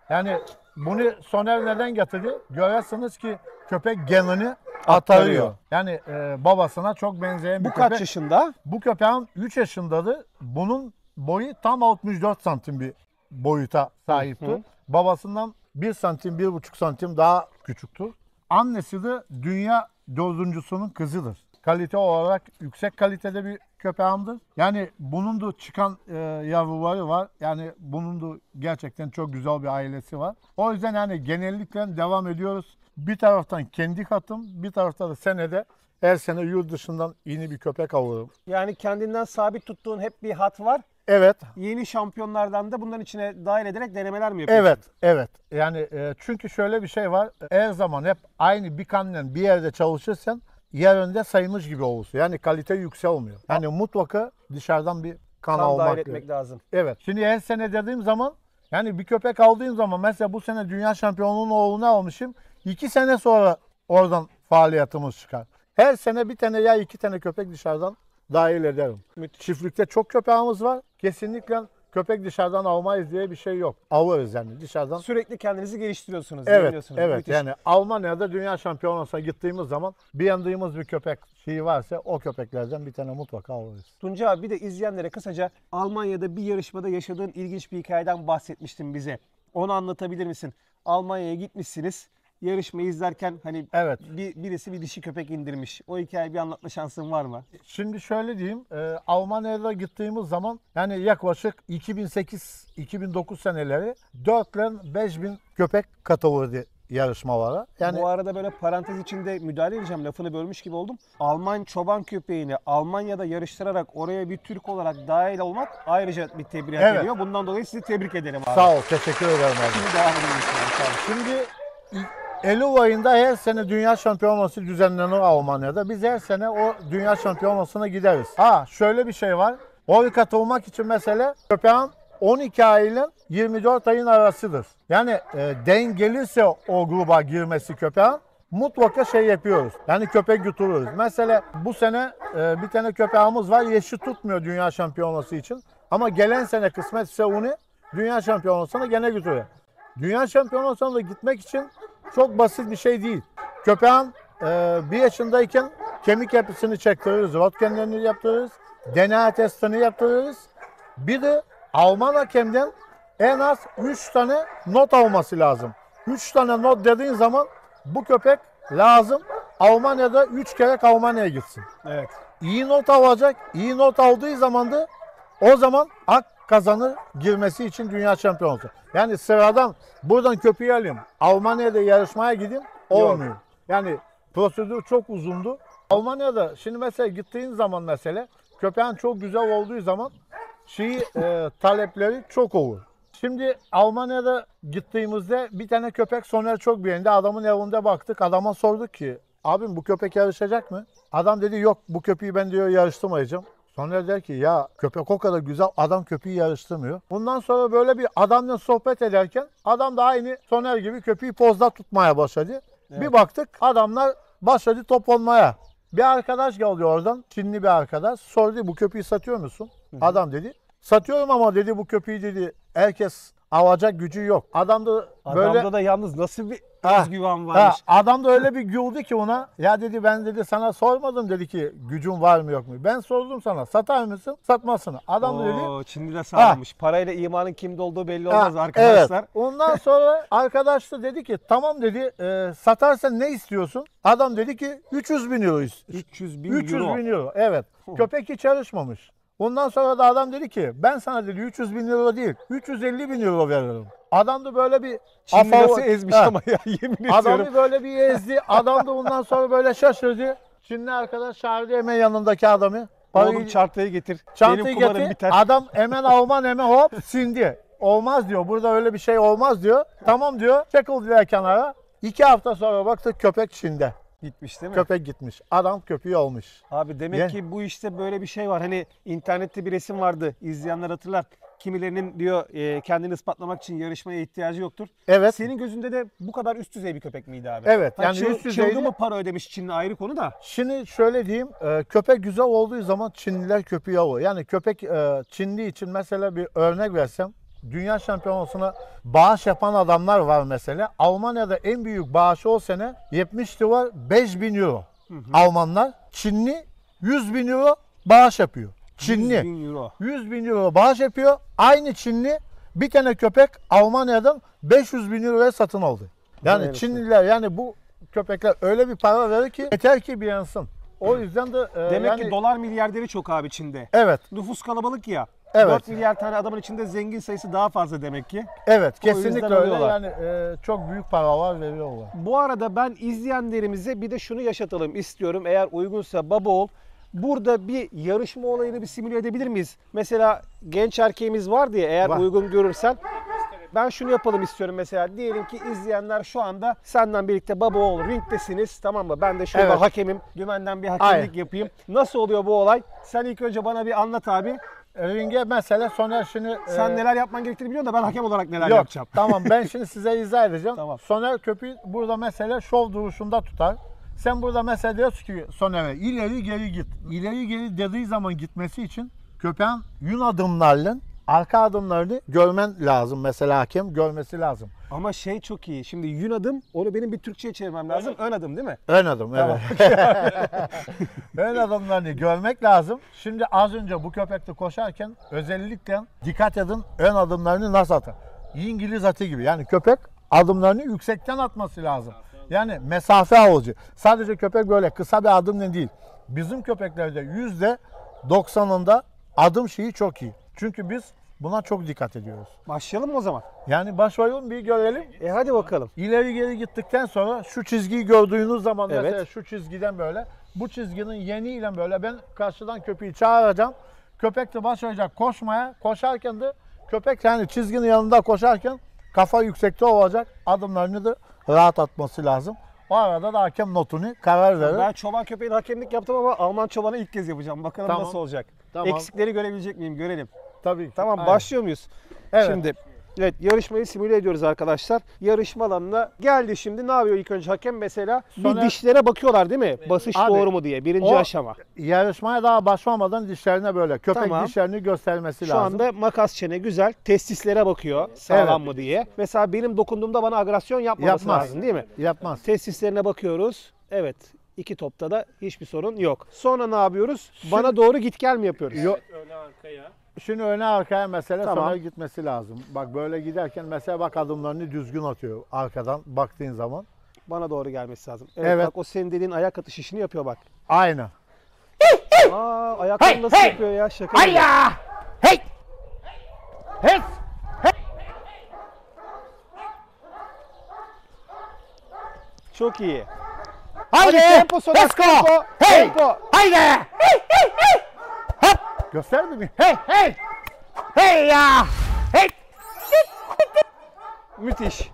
Yani bunu Soner neden getirdi? Görüyorsunuz ki köpek genini aktarıyor. Yani babasına çok benzeyen bir Bu köpek. kaç yaşında? Bu köpeğin 3 yaşındadır. Bunun boyu tam 64 santim bir boyuta sahipti. Babasından 1 santim, 1,5 santim daha küçüktür. Annesi de dünya dördüncüsünün kızıdır. Kalite olarak yüksek kalitede bir köpeğimdir. Yani bunun da çıkan yavruları var. Yani bunun da gerçekten çok güzel bir ailesi var. O yüzden yani genellikle devam ediyoruz. Bir taraftan kendi katım, bir taraftan da senede her sene yurt dışından yeni bir köpek alıyorum. Yani kendinden sabit tuttuğun hep bir hat var. Evet. Yeni şampiyonlardan da bunların içine dahil ederek denemeler mi yapıyorsun? Evet, evet. Yani çünkü şöyle bir şey var. Her zaman hep aynı bir kanla bir yerde çalışırsan yerinde sayılmış gibi olursun. Yani kalite yükselmiyor. Yani mutlaka dışarıdan bir kan Kan dahil almak etmek gerekiyor. lazım. Evet. Şimdi her sene dediğim zaman yani bir köpek aldığım zaman mesela bu sene dünya şampiyonluğunun oğlunu almışım. 2 sene sonra oradan faaliyetimiz çıkar. Her sene bir tane ya 2 tane köpek dışarıdan dahil ederim. Müthiş. Çiftlikte çok köpeğimiz var. Kesinlikle köpek dışarıdan almayız diye bir şey yok. Alırız yani dışarıdan. Sürekli kendinizi geliştiriyorsunuz, Evet, yeniyorsunuz. evet. Müthiş. Yani Almanya'da dünya şampiyonasına gittiğimiz zaman beğendiğimiz bir köpek şeyi varsa o köpeklerden bir tane mutlaka alırız. Tuncay abi bir de izleyenlere kısaca Almanya'da bir yarışmada yaşadığın ilginç bir hikayeden bahsetmiştin bize. Onu anlatabilir misin? Almanya'ya gitmişsiniz. Yarışmayı izlerken hani Evet. birisi bir dişi köpek indirmiş. O hikayeyi bir anlatma şansın var mı? Şimdi şöyle diyeyim, Almanya'da gittiğimiz zaman yani yaklaşık 2008-2009 seneleri 4 ile 5 bin köpek katılırdı yarışmalara. Yani Bu arada böyle parantez içinde müdahale edeceğim, lafını bölmüş gibi oldum. Alman çoban köpeğini Almanya'da yarıştırarak oraya bir Türk olarak dahil olmak ayrıca bir tebrik Evet. ediyor. Bundan dolayı sizi tebrik ederim abi. sağ ol, teşekkür ederim abi. Şimdi devam edelim lütfen. Sağ olun. Şimdi Eylül ayında her sene dünya şampiyonası düzenlenir Almanya'da. Biz her sene o dünya şampiyonasına gideriz. Şöyle bir şey var. Oraya katılmak için mesela köpeğin 12 ay ile 24 ayın arasıdır. Yani denk gelirse o gruba girmesi köpeğin mutlaka şey yapıyoruz. Yani köpek götürürüz. Mesela bu sene bir tane köpeğimiz var. Yaşı tutmuyor dünya şampiyonası için. Ama gelen sene kısmetse onu dünya şampiyonasına gene götürüyor. Dünya şampiyonasına gitmek için çok basit bir şey değil. Köpeğin 1 yaşındayken kemik yapısını çektiririz, röntgenlerini yaptırırız, DNA testini yaptırırız. Bir de Alman hakemden en az 3 tane not alması lazım. 3 tane not dediğin zaman bu köpek lazım Almanya'da 3 kere Almanya'ya gitsin. Evet. İyi not alacak, iyi not aldığı zaman da o zaman hak kazanır girmesi için dünya şampiyonası. Yani sıradan buradan köpeği alayım, Almanya'da yarışmaya gideyim olmuyor. Yani prosedür çok uzundu. Almanya'da şimdi mesela gittiğin zaman mesela köpeğin çok güzel olduğu zaman talepleri çok olur. Şimdi Almanya'da gittiğimizde bir tane köpek Soner çok beğendi. Adamın evinde baktık. Adama sorduk ki abim bu köpek yarışacak mı? Adam dedi yok bu köpeği ben diyor yarıştırmayacağım. Soner der ki ya köpek o kadar güzel adam köpeği yarıştırmıyor. Bundan sonra böyle bir adamla sohbet ederken adam da aynı Soner gibi köpeği pozda tutmaya başladı. Evet. Bir baktık adamlar başladı toplanmaya. Bir arkadaş geldi oradan, Çinli bir arkadaş. Sordu bu köpeği satıyor musun? Adam dedi satıyorum ama dedi bu köpeği dedi herkes alacak gücü yok. Adam da böyle Adamda da yalnız nasıl bir özgüven Ha, varmış. adam da öyle bir güldü ki ona. Ya dedi ben dedi sana sormadım dedi ki gücün var mı yok mu? Ben sordum sana satar mısın satmazsın. Adam da dedi Oo, Çinli de sağlamış. Parayla imanın kimde olduğu belli olmaz arkadaşlar. evet. Ondan sonra arkadaş da dedi ki tamam dedi satarsan ne istiyorsun? Adam dedi ki 300 bin euro istiyor. 300 bin 300 euro. bin euro evet. Köpek hiç çalışmamış. Ondan sonra da adam dedi ki ben sana dedi 300 bin euro değil 350 bin euro veririm. Adam da böyle bir Çinli afav- nasıl ezmiş Ha. ama ya yemin ediyorum. Adamı böyle bir ezdi. Adam da ondan sonra böyle şaşırdı. Çinli arkadaş çağırdı hemen yanındaki adamı. Oğlum çantayı getir. çantayı Benim kumarım getir. biter. Adam hemen Alman hemen hop sindi. Olmaz diyor. Burada öyle bir şey olmaz diyor. Tamam diyor. Çekildiler kenara. 2 hafta sonra baktık köpek Çin'de. Gitmiş değil mi? Köpek gitmiş. Adam köpeği olmuş. Abi demek Ye. ki bu işte böyle bir şey var. Hani internette bir resim vardı. İzleyenler hatırlar. Kimilerinin diyor kendini ispatlamak için yarışmaya ihtiyacı yoktur. Evet. Senin gözünde de bu kadar üst düzey bir köpek miydi abi? Evet, Hani yani üst düzeyde- çılgın mı para ödemiş Çinli ayrı konu da. Şimdi şöyle diyeyim, köpek güzel olduğu zaman Çinliler köpeği alıyor. Yani köpek Çinli için mesela bir örnek versem, dünya şampiyonasına bağış yapan adamlar var mesela. Almanya'da en büyük bağışı o sene 70 dolar 5.000 euro. Almanlar, Çinli 100 bin euro bağış yapıyor. Çinli 100 bin euro. 100 bin euro bağış yapıyor. Aynı Çinli bir tane köpek Almanya'dan 500 bin euroya satın aldı. Yani Vay Çinliler yani bu köpekler öyle bir para verir ki yeter ki beğensin. O yüzden de Demek yani, ki dolar milyarderi çok abi Çin'de. evet, Nüfus kalabalık ya. Evet. 4 milyar tane adamın içinde zengin sayısı daha fazla demek ki. evet O yüzden kesinlikle öyle. alıyorlar. Yani çok büyük paralar veriyorlar. Bu arada ben izleyenlerimize bir de şunu yaşatalım istiyorum. Eğer uygunsa Babaoğul Burada bir yarışma olayını bir simüle edebilir miyiz? Mesela genç erkeğimiz var diye eğer Var. uygun görürsen. Ben şunu yapalım istiyorum mesela. Diyelim ki izleyenler şu anda senden birlikte baba oğul ringdesiniz, tamam mı? Ben de şurada Evet. hakemim. Dümenden bir hakemlik Aynen. yapayım. Nasıl oluyor bu olay? Sen ilk önce bana bir anlat abi. Ringe mesela Soner şimdi... Sen neler yapman gerektiğini biliyorsun da ben hakem olarak neler Yok, yapacağım. tamam ben şimdi size izah edeceğim. Tamam. Soner köpeği burada mesela şov duruşunda tutar. Sen burada mesela diyorsun ki Soner'e ileri geri git. İleri geri dediği zaman gitmesi için köpeğin yün adımlarla arka adımlarını görmen lazım. Mesela hakem görmesi lazım. Ama şey çok iyi. Şimdi yün adım, onu benim bir Türkçe'ye çevirmem lazım. Ön adım değil mi? Ön adım, Tamam. evet. Ön adımlarını görmek lazım. Şimdi az önce bu köpekte koşarken özellikle dikkat edin ön adımlarını nasıl atar. İngiliz atı gibi. Yani köpek adımlarını yüksekten atması lazım. Yani mesafe alıcı. Sadece köpek böyle kısa bir adımla değil. Bizim köpeklerde %90'ında adım şeyi çok iyi. Çünkü biz buna çok dikkat ediyoruz. Başlayalım mı o zaman? Yani başlayalım bir görelim. Hadi bakalım. İleri geri gittikten sonra şu çizgiyi gördüğünüz zaman Evet. mesela şu çizgiden böyle bu çizginin yeniyle böyle ben karşıdan köpeği çağıracağım. Köpek de başlayacak koşmaya. Koşarken de köpek yani çizginin yanında koşarken kafa yüksekte olacak. Adımlarını da rahat atması lazım. O arada da hakem notunu karar verir. Ben çoban köpeğin hakemlik yaptım ama Alman çobanı ilk kez yapacağım. Bakalım Tamam. nasıl olacak. Tamam. Eksikleri görebilecek miyim? Görelim. Tabii ki. Tamam, Aynen. başlıyor muyuz? Evet. Şimdi evet, yarışmayı simüle ediyoruz arkadaşlar. Yarışma alanına geldi şimdi. Ne yapıyor ilk önce hakem mesela? Bir Sonra- dişlere bakıyorlar değil mi? Basış Abi, doğru mu diye. Birinci o- aşama. Yarışmaya daha başlamadan dişlerine böyle köpek Tamam. dişlerini göstermesi Şu lazım. anda makas çene güzel. Testislere bakıyor. Sağlam mı diye. Mesela benim dokunduğumda bana agresyon yapmaması Yapmaz. lazım değil mi? Yapmaz. Testislerine bakıyoruz. Evet. İki topta da hiçbir sorun yok. Sonra ne yapıyoruz? Bana doğru git gel mi yapıyoruz? Yok. Öne arkaya. Şimdi öne arkaya mesela Tamam. sonra gitmesi lazım. Bak böyle giderken mesela bak adımlarını düzgün atıyor arkadan baktığın zaman. Bana doğru gelmesi lazım. Evet, Evet. bak o senin dediğin ayak atış işini yapıyor bak. Aynı. Aa, ayaklarını nasıl yapıyor ya? Şaka gibi. Hayya! Hey! Hey! Çok iyi. Haydi! tempo Soner, Let's go! tempo, Hey! tempo. Haydi! Hey! Hey! Hey! Hop! Gösterdi mi? Hey! Hey! Hey ya! Hey! Müthiş.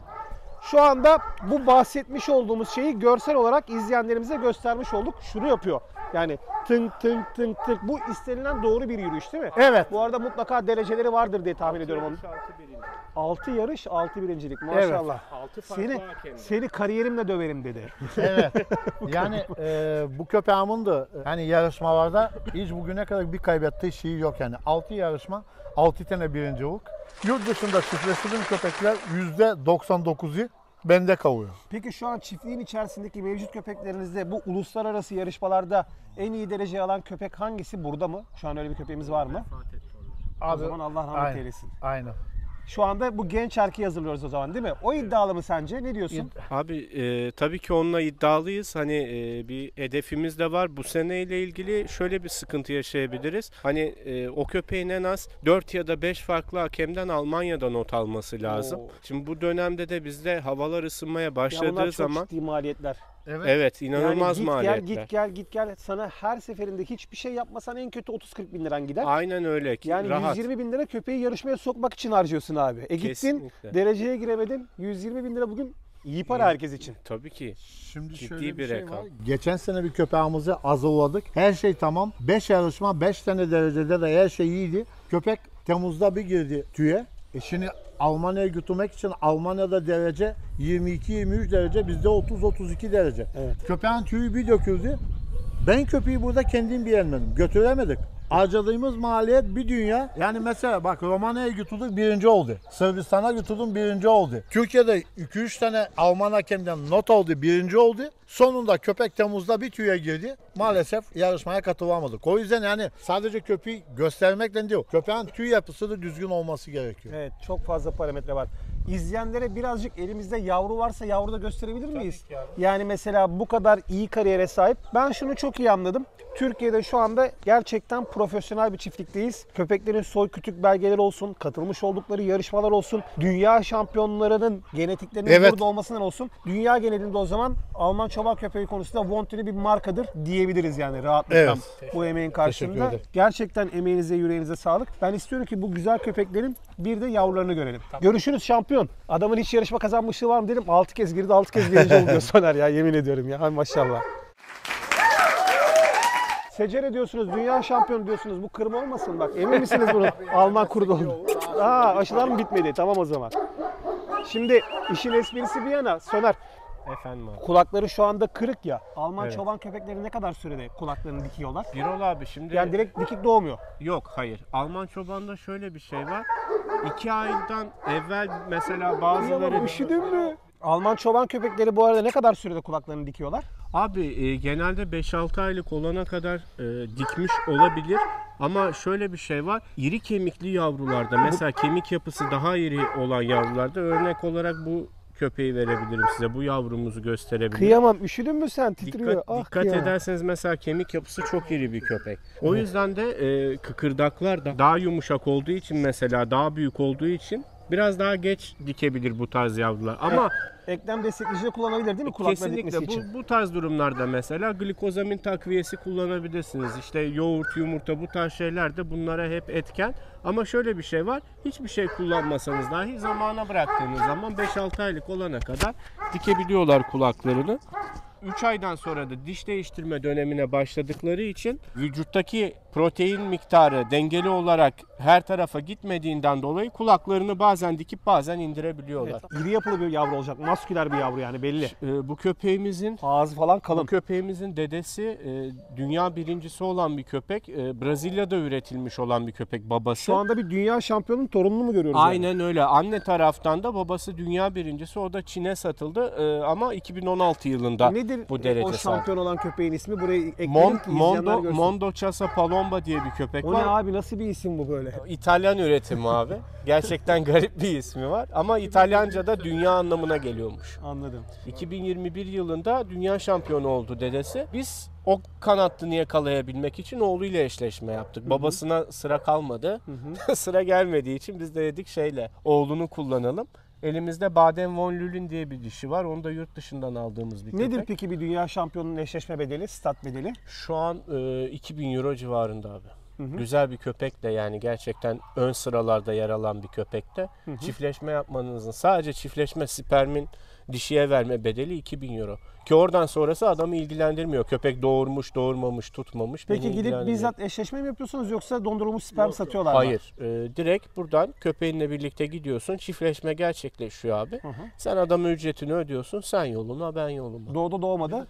Şu anda bu bahsetmiş olduğumuz şeyi görsel olarak izleyenlerimize göstermiş olduk. Şunu yapıyor. Yani tınk tınk tınk tınk. Bu istenilen doğru bir yürüyüş değil mi? Evet. Bu arada mutlaka dereceleri vardır diye tahmin ediyorum onun. 6 yarış, 6 birincilik. Maşallah. 6 farklı hakem. Seni kariyerimle döverim dedi. Evet. Yani bu köpeğimin de hani yarışmalarda hiç bugüne kadar bir kaybettiği şeyi yok yani. 6 yarışma, 6 tane birincilik. Yurt dışında çiftleştirilen köpekler %99'u bende kalıyor. Peki şu an çiftliğin içerisindeki mevcut köpeklerinizde bu uluslararası yarışmalarda en iyi dereceyi alan köpek hangisi? Burada mı? Şu an öyle bir köpeğimiz var mı? O zaman Allah rahmet aynen, eylesin. Aynen. Şu anda bu genç erkeği hazırlıyoruz o zaman değil mi? O iddialı mı sence? Ne diyorsun? Abi tabii ki onunla iddialıyız. Hani bir hedefimiz de var. Bu seneyle ilgili şöyle bir sıkıntı yaşayabiliriz. Hani o köpeğin en az 4 ya da 5 farklı hakemden Almanya'da not alması lazım. Oo. Şimdi bu dönemde de bizde havalar ısınmaya Ya başladığı bunlar çok zaman ciddi maliyetler. evet inanılmaz yani git maliyetler. gel git gel git gel. Sana her seferinde hiçbir şey yapmasan en kötü 30-40 bin liran gider. Aynen öyle. Yani Rahat. 120 bin lira köpeği yarışmaya sokmak için harcıyorsun abi. Gittin Kesinlikle. dereceye giremedin. 120 bin lira bugün iyi para herkes için. Tabii ki. Şimdi Ciddi şöyle bir şey rakam. var. Geçen sene bir köpeğimizi hazırladık. Her şey tamam. 5 yarışma, 5 tane derecede de her şey iyiydi. Köpek Temmuz'da bir girdi tüye. Şimdi Almanya'ya götürmek için Almanya'da derece 22-23 derece, bizde 30-32 derece. Evet. Köpeğin tüyü bir döküldü. Ben köpeği burada kendim beğenmedim. Götüremedik. Harcadığımız maliyet bir dünya. Yani mesela bak Romanya'ya götürdük birinci oldu. Sırbistan'a götürdüm birinci oldu. Türkiye'de 2-3 tane Alman hakemden not aldı birinci oldu. Sonunda köpek Temmuz'da bir tüye girdi. Maalesef yarışmaya katılamadık. O yüzden yani sadece köpeği göstermekle değil. Köpeğin tüy yapısı da düzgün olması gerekiyor. Evet, çok fazla parametre var. İzleyenlere birazcık elimizde yavru varsa yavru da gösterebilir miyiz? Yani mesela bu kadar iyi kariyere sahip. Ben şunu çok iyi anladım. Türkiye'de şu anda gerçekten profesyonel bir çiftlikteyiz. Köpeklerin soy kütük belgeleri olsun, katılmış oldukları yarışmalar olsun, dünya şampiyonlarının genetiklerinin burada olmasından olsun. Dünya genelinde o zaman Alman çoban köpeği konusunda Von Thun'u bir markadır diyebiliriz yani rahatlıkla bu emeğin karşılığında. Gerçekten emeğinize, yüreğinize sağlık. Ben istiyorum ki bu güzel köpeklerin bir de yavrularını görelim. Görüşürüz şampiyon. Adamın hiç yarışma kazanmışlığı var mı dedim. 6 kez girdi, 6 kez birinci oldu diyor Soner ya, yemin ediyorum ya. Hay maşallah. Secere diyorsunuz, dünya şampiyonu diyorsunuz. Bu kırma olmasın bak. Emin misiniz bunu? Alman kurdu oldu. Aşılar mı bitmedi? Tamam o zaman. Şimdi işin esprisi bir yana Soner. Efendim abi. Kulakları şu anda kırık ya. Alman çoban köpekleri ne kadar sürede kulaklarını dikiyorlar? Birol abi şimdi... Yani direkt dikik doğmuyor. Yok, hayır. Alman çobanda şöyle bir şey var. 2 aydan evvel mesela bazıları... Üşüdün mü? Alman çoban köpekleri bu arada ne kadar sürede kulaklarını dikiyorlar? Abi genelde 5-6 aylık olana kadar dikmiş olabilir. Ama şöyle bir şey var. İri kemikli yavrularda, mesela kemik yapısı daha iri olan yavrularda, örnek olarak bu köpeği verebilirim size. Bu yavrumuzu gösterebilirim. Kıyamam. Üşüdün mü sen? Titriyor. Dikkat ederseniz mesela kemik yapısı çok iri bir köpek. O yüzden de kıkırdaklar da daha yumuşak olduğu için, mesela daha büyük olduğu için biraz daha geç dikebilir bu tarz yavrular. Ama eklem destekleyici de kullanabilir değil mi kulakları dikmesi için? Kesinlikle bu tarz durumlarda mesela glikozamin takviyesi kullanabilirsiniz. İşte yoğurt, yumurta, bu tarz şeyler de bunlara hep etken. Ama şöyle bir şey var. Hiçbir şey kullanmasanız dahi zamana bıraktığınız zaman 5-6 aylık olana kadar dikebiliyorlar kulaklarını. 3 aydan sonra da diş değiştirme dönemine başladıkları için vücuttaki protein miktarı dengeli olarak her tarafa gitmediğinden dolayı kulaklarını bazen dikip bazen indirebiliyorlar. Evet, iri yapılı bir yavru olacak. Masküler bir yavru yani belli. Bu köpeğimizin ağzı falan kalın. Bu köpeğimizin dedesi dünya birincisi olan bir köpek. Brezilya'da üretilmiş olan bir köpek babası. Şu anda bir dünya şampiyonunun torununu mu görüyoruz? Aynen yani? öyle. Anne taraftan da babası dünya birincisi. O da Çin'e satıldı ama 2016 yılında Nedir bu derece o şampiyon olan köpeğin ismi? Buraya ekledim ki izleyenler görsün. Mondo Chasa Palomba diye bir köpek o var. O ne abi, nasıl bir isim bu böyle? İtalyan üretimi abi. Gerçekten garip bir ismi var ama İtalyanca'da dünya anlamına geliyormuş. Anladım. 2021 yılında dünya şampiyonu oldu dedesi. Biz o kanatlını yakalayabilmek için oğluyla eşleşme yaptık. Babasına sıra kalmadı. Sıra gelmediği için biz de dedik oğlunu kullanalım. Elimizde Baden von Lülün diye bir dişi var. Onu da yurt dışından aldığımız bir köpek. Nedir peki bir dünya şampiyonunun eşleşme bedeli, stat bedeli? Şu an 2000 euro civarında abi. Güzel bir köpek de, yani gerçekten ön sıralarda yer alan bir köpek de. Çiftleşme yapmanızın, sadece çiftleşme spermin dişiye verme bedeli 2000 euro. Ki oradan sonrası adamı ilgilendirmiyor. Köpek doğurmuş, doğurmamış, tutmamış. Peki gidip bizzat eşleşme mi yapıyorsunuz yoksa dondurulmuş sperm satıyorlar mı? Hayır. Direkt buradan köpeğinle birlikte gidiyorsun. Çiftleşme gerçekleşiyor abi. Sen adamın ücretini ödüyorsun. Sen yoluna, ben yoluma. Doğdu doğmadı.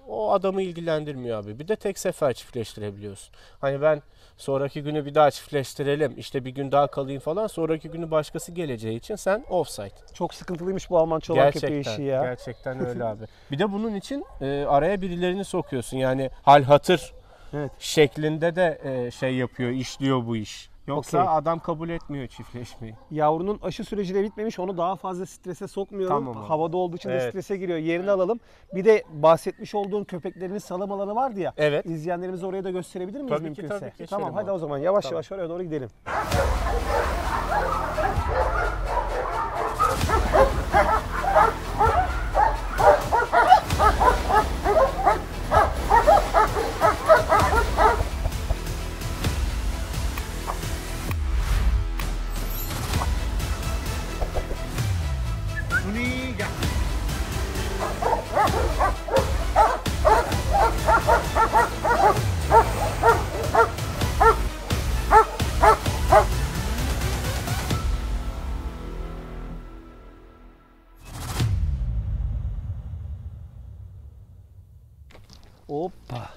O adamı ilgilendirmiyor abi. Bir de tek sefer çiftleştirebiliyorsun. Hani ben sonraki günü bir daha çiftleştirelim, İşte bir gün daha kalayım falan. Sonraki günü başkası geleceği için sen offside. Çok sıkıntılıymış bu Alman çoban köpeği işi ya. Gerçekten öyle abi. Bir de bunun için araya birilerini sokuyorsun. Yani hal hatır şeklinde de yapıyor, işliyor bu iş. Yoksa adam kabul etmiyor çiftleşmeyi. Yavrunun aşı süreci de bitmemiş. Onu daha fazla strese sokmuyorum. Tamam. Havada olduğu için de strese giriyor. Yerini alalım. Bir de bahsetmiş olduğun köpeklerin salım alanı vardı ya. Evet. İzleyenlerimize oraya da gösterebilir miyiz Tabii mümkünse? ki, tabii ki. Tamam, hadi o zaman yavaş yavaş oraya doğru gidelim. Hoppa.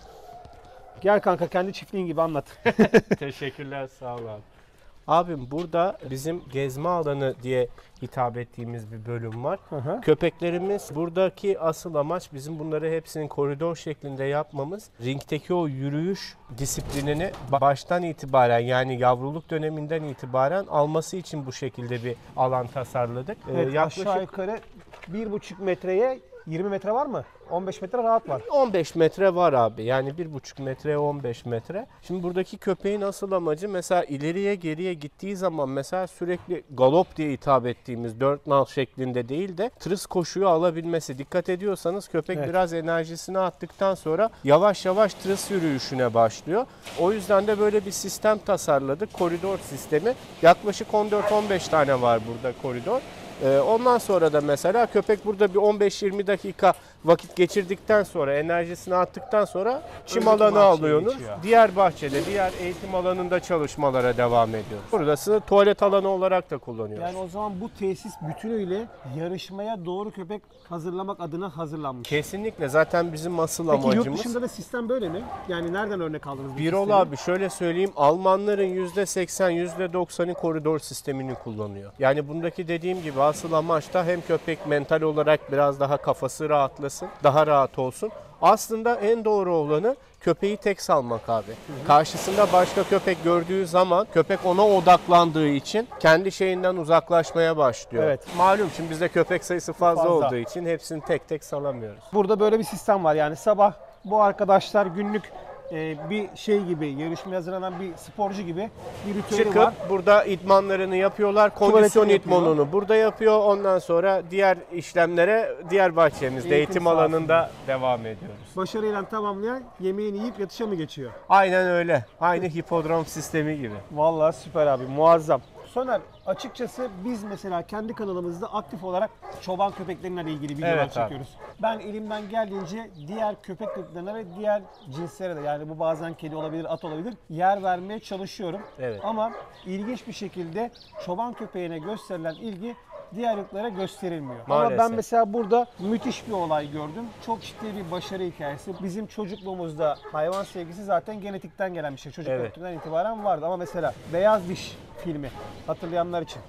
Gel kanka, kendi çiftliğin gibi anlat. Teşekkürler, sağ ol abi. Abim burada bizim gezme alanı diye hitap ettiğimiz bir bölüm var. Köpeklerimiz, buradaki asıl amaç bizim bunları hepsinin koridor şeklinde yapmamız. Ringteki o yürüyüş disiplinini baştan itibaren, yani yavruluk döneminden itibaren alması için bu şekilde bir alan tasarladık. Evet, aşağı yukarı 1,5 metreye 20 metre var mı? 15 metre rahat var. 15 metre var abi. Yani 1,5 metre 15 metre. Şimdi buradaki köpeğin asıl amacı mesela ileriye geriye gittiği zaman mesela sürekli galop diye hitap ettiğimiz 4 nal şeklinde değil de tırıs koşuyu alabilmesi. Dikkat ediyorsanız köpek Evet. biraz enerjisini attıktan sonra yavaş yavaş tırıs yürüyüşüne başlıyor. O yüzden de böyle bir sistem tasarladık. Koridor sistemi. Yaklaşık 14-15 tane var burada koridor. Ondan sonra da mesela köpek burada bir 15-20 dakika vakit geçirdikten sonra, enerjisini attıktan sonra çim Öndeki alanı bahçeye alıyorsunuz. geçiyor. Diğer bahçede, diğer eğitim alanında çalışmalara devam ediyoruz. Burası tuvalet alanı olarak da kullanıyoruz. Yani o zaman bu tesis bütünüyle yarışmaya doğru köpek hazırlamak adına hazırlanmış. Kesinlikle zaten bizim asıl Peki yurt amacımız. dışında da sistem böyle mi? Yani nereden örnek aldınız bu Birol sistemi? abi şöyle söyleyeyim, Almanların %80, %90'ı koridor sistemini kullanıyor. Yani bundaki dediğim gibi asıl amaç da hem köpek mental olarak biraz daha kafası rahatlasın, daha rahat olsun. Aslında en doğru olanı köpeği tek salmak abi. Karşısında başka köpek gördüğü zaman köpek ona odaklandığı için kendi şeyinden uzaklaşmaya başlıyor. Evet. Malum şimdi bizde köpek sayısı fazla Fazla. olduğu için hepsini tek tek salamıyoruz. Burada böyle bir sistem var. Yani sabah bu arkadaşlar günlük bir şey gibi, yarışmaya hazırlanan bir sporcu gibi bir ritüeli Çıkıp var. burada idmanlarını yapıyorlar. Kondisyon Tuvaletini yapıyor. idmanını burada yapıyor. Ondan sonra diğer işlemlere diğer bahçemizde, Eğitim eğitim alanında devam ediyoruz. Başarıyla tamamlayan yemeğini yiyip yatışa mı geçiyor? Aynen öyle. Aynı hipodrom sistemi gibi. Vallahi süper abi, muazzam. Soner, açıkçası biz mesela kendi kanalımızda aktif olarak çoban köpekleriyle ilgili videolar Evet abi. çekiyoruz. Ben elimden geldiğince diğer köpek ırklarına ve diğer cinslere de, yani bu bazen kedi olabilir, at olabilir, yer vermeye çalışıyorum. Evet. Ama ilginç bir şekilde çoban köpeğine gösterilen ilgi diğer ırklara gösterilmiyor. Ama Maalesef. ben mesela burada müthiş bir olay gördüm. Çok ciddi bir başarı hikayesi. Bizim çocukluğumuzda hayvan sevgisi zaten genetikten gelen bir şey. Çocukluktan itibaren vardı. Ama mesela Beyaz Diş filmi hatırlayanlar için.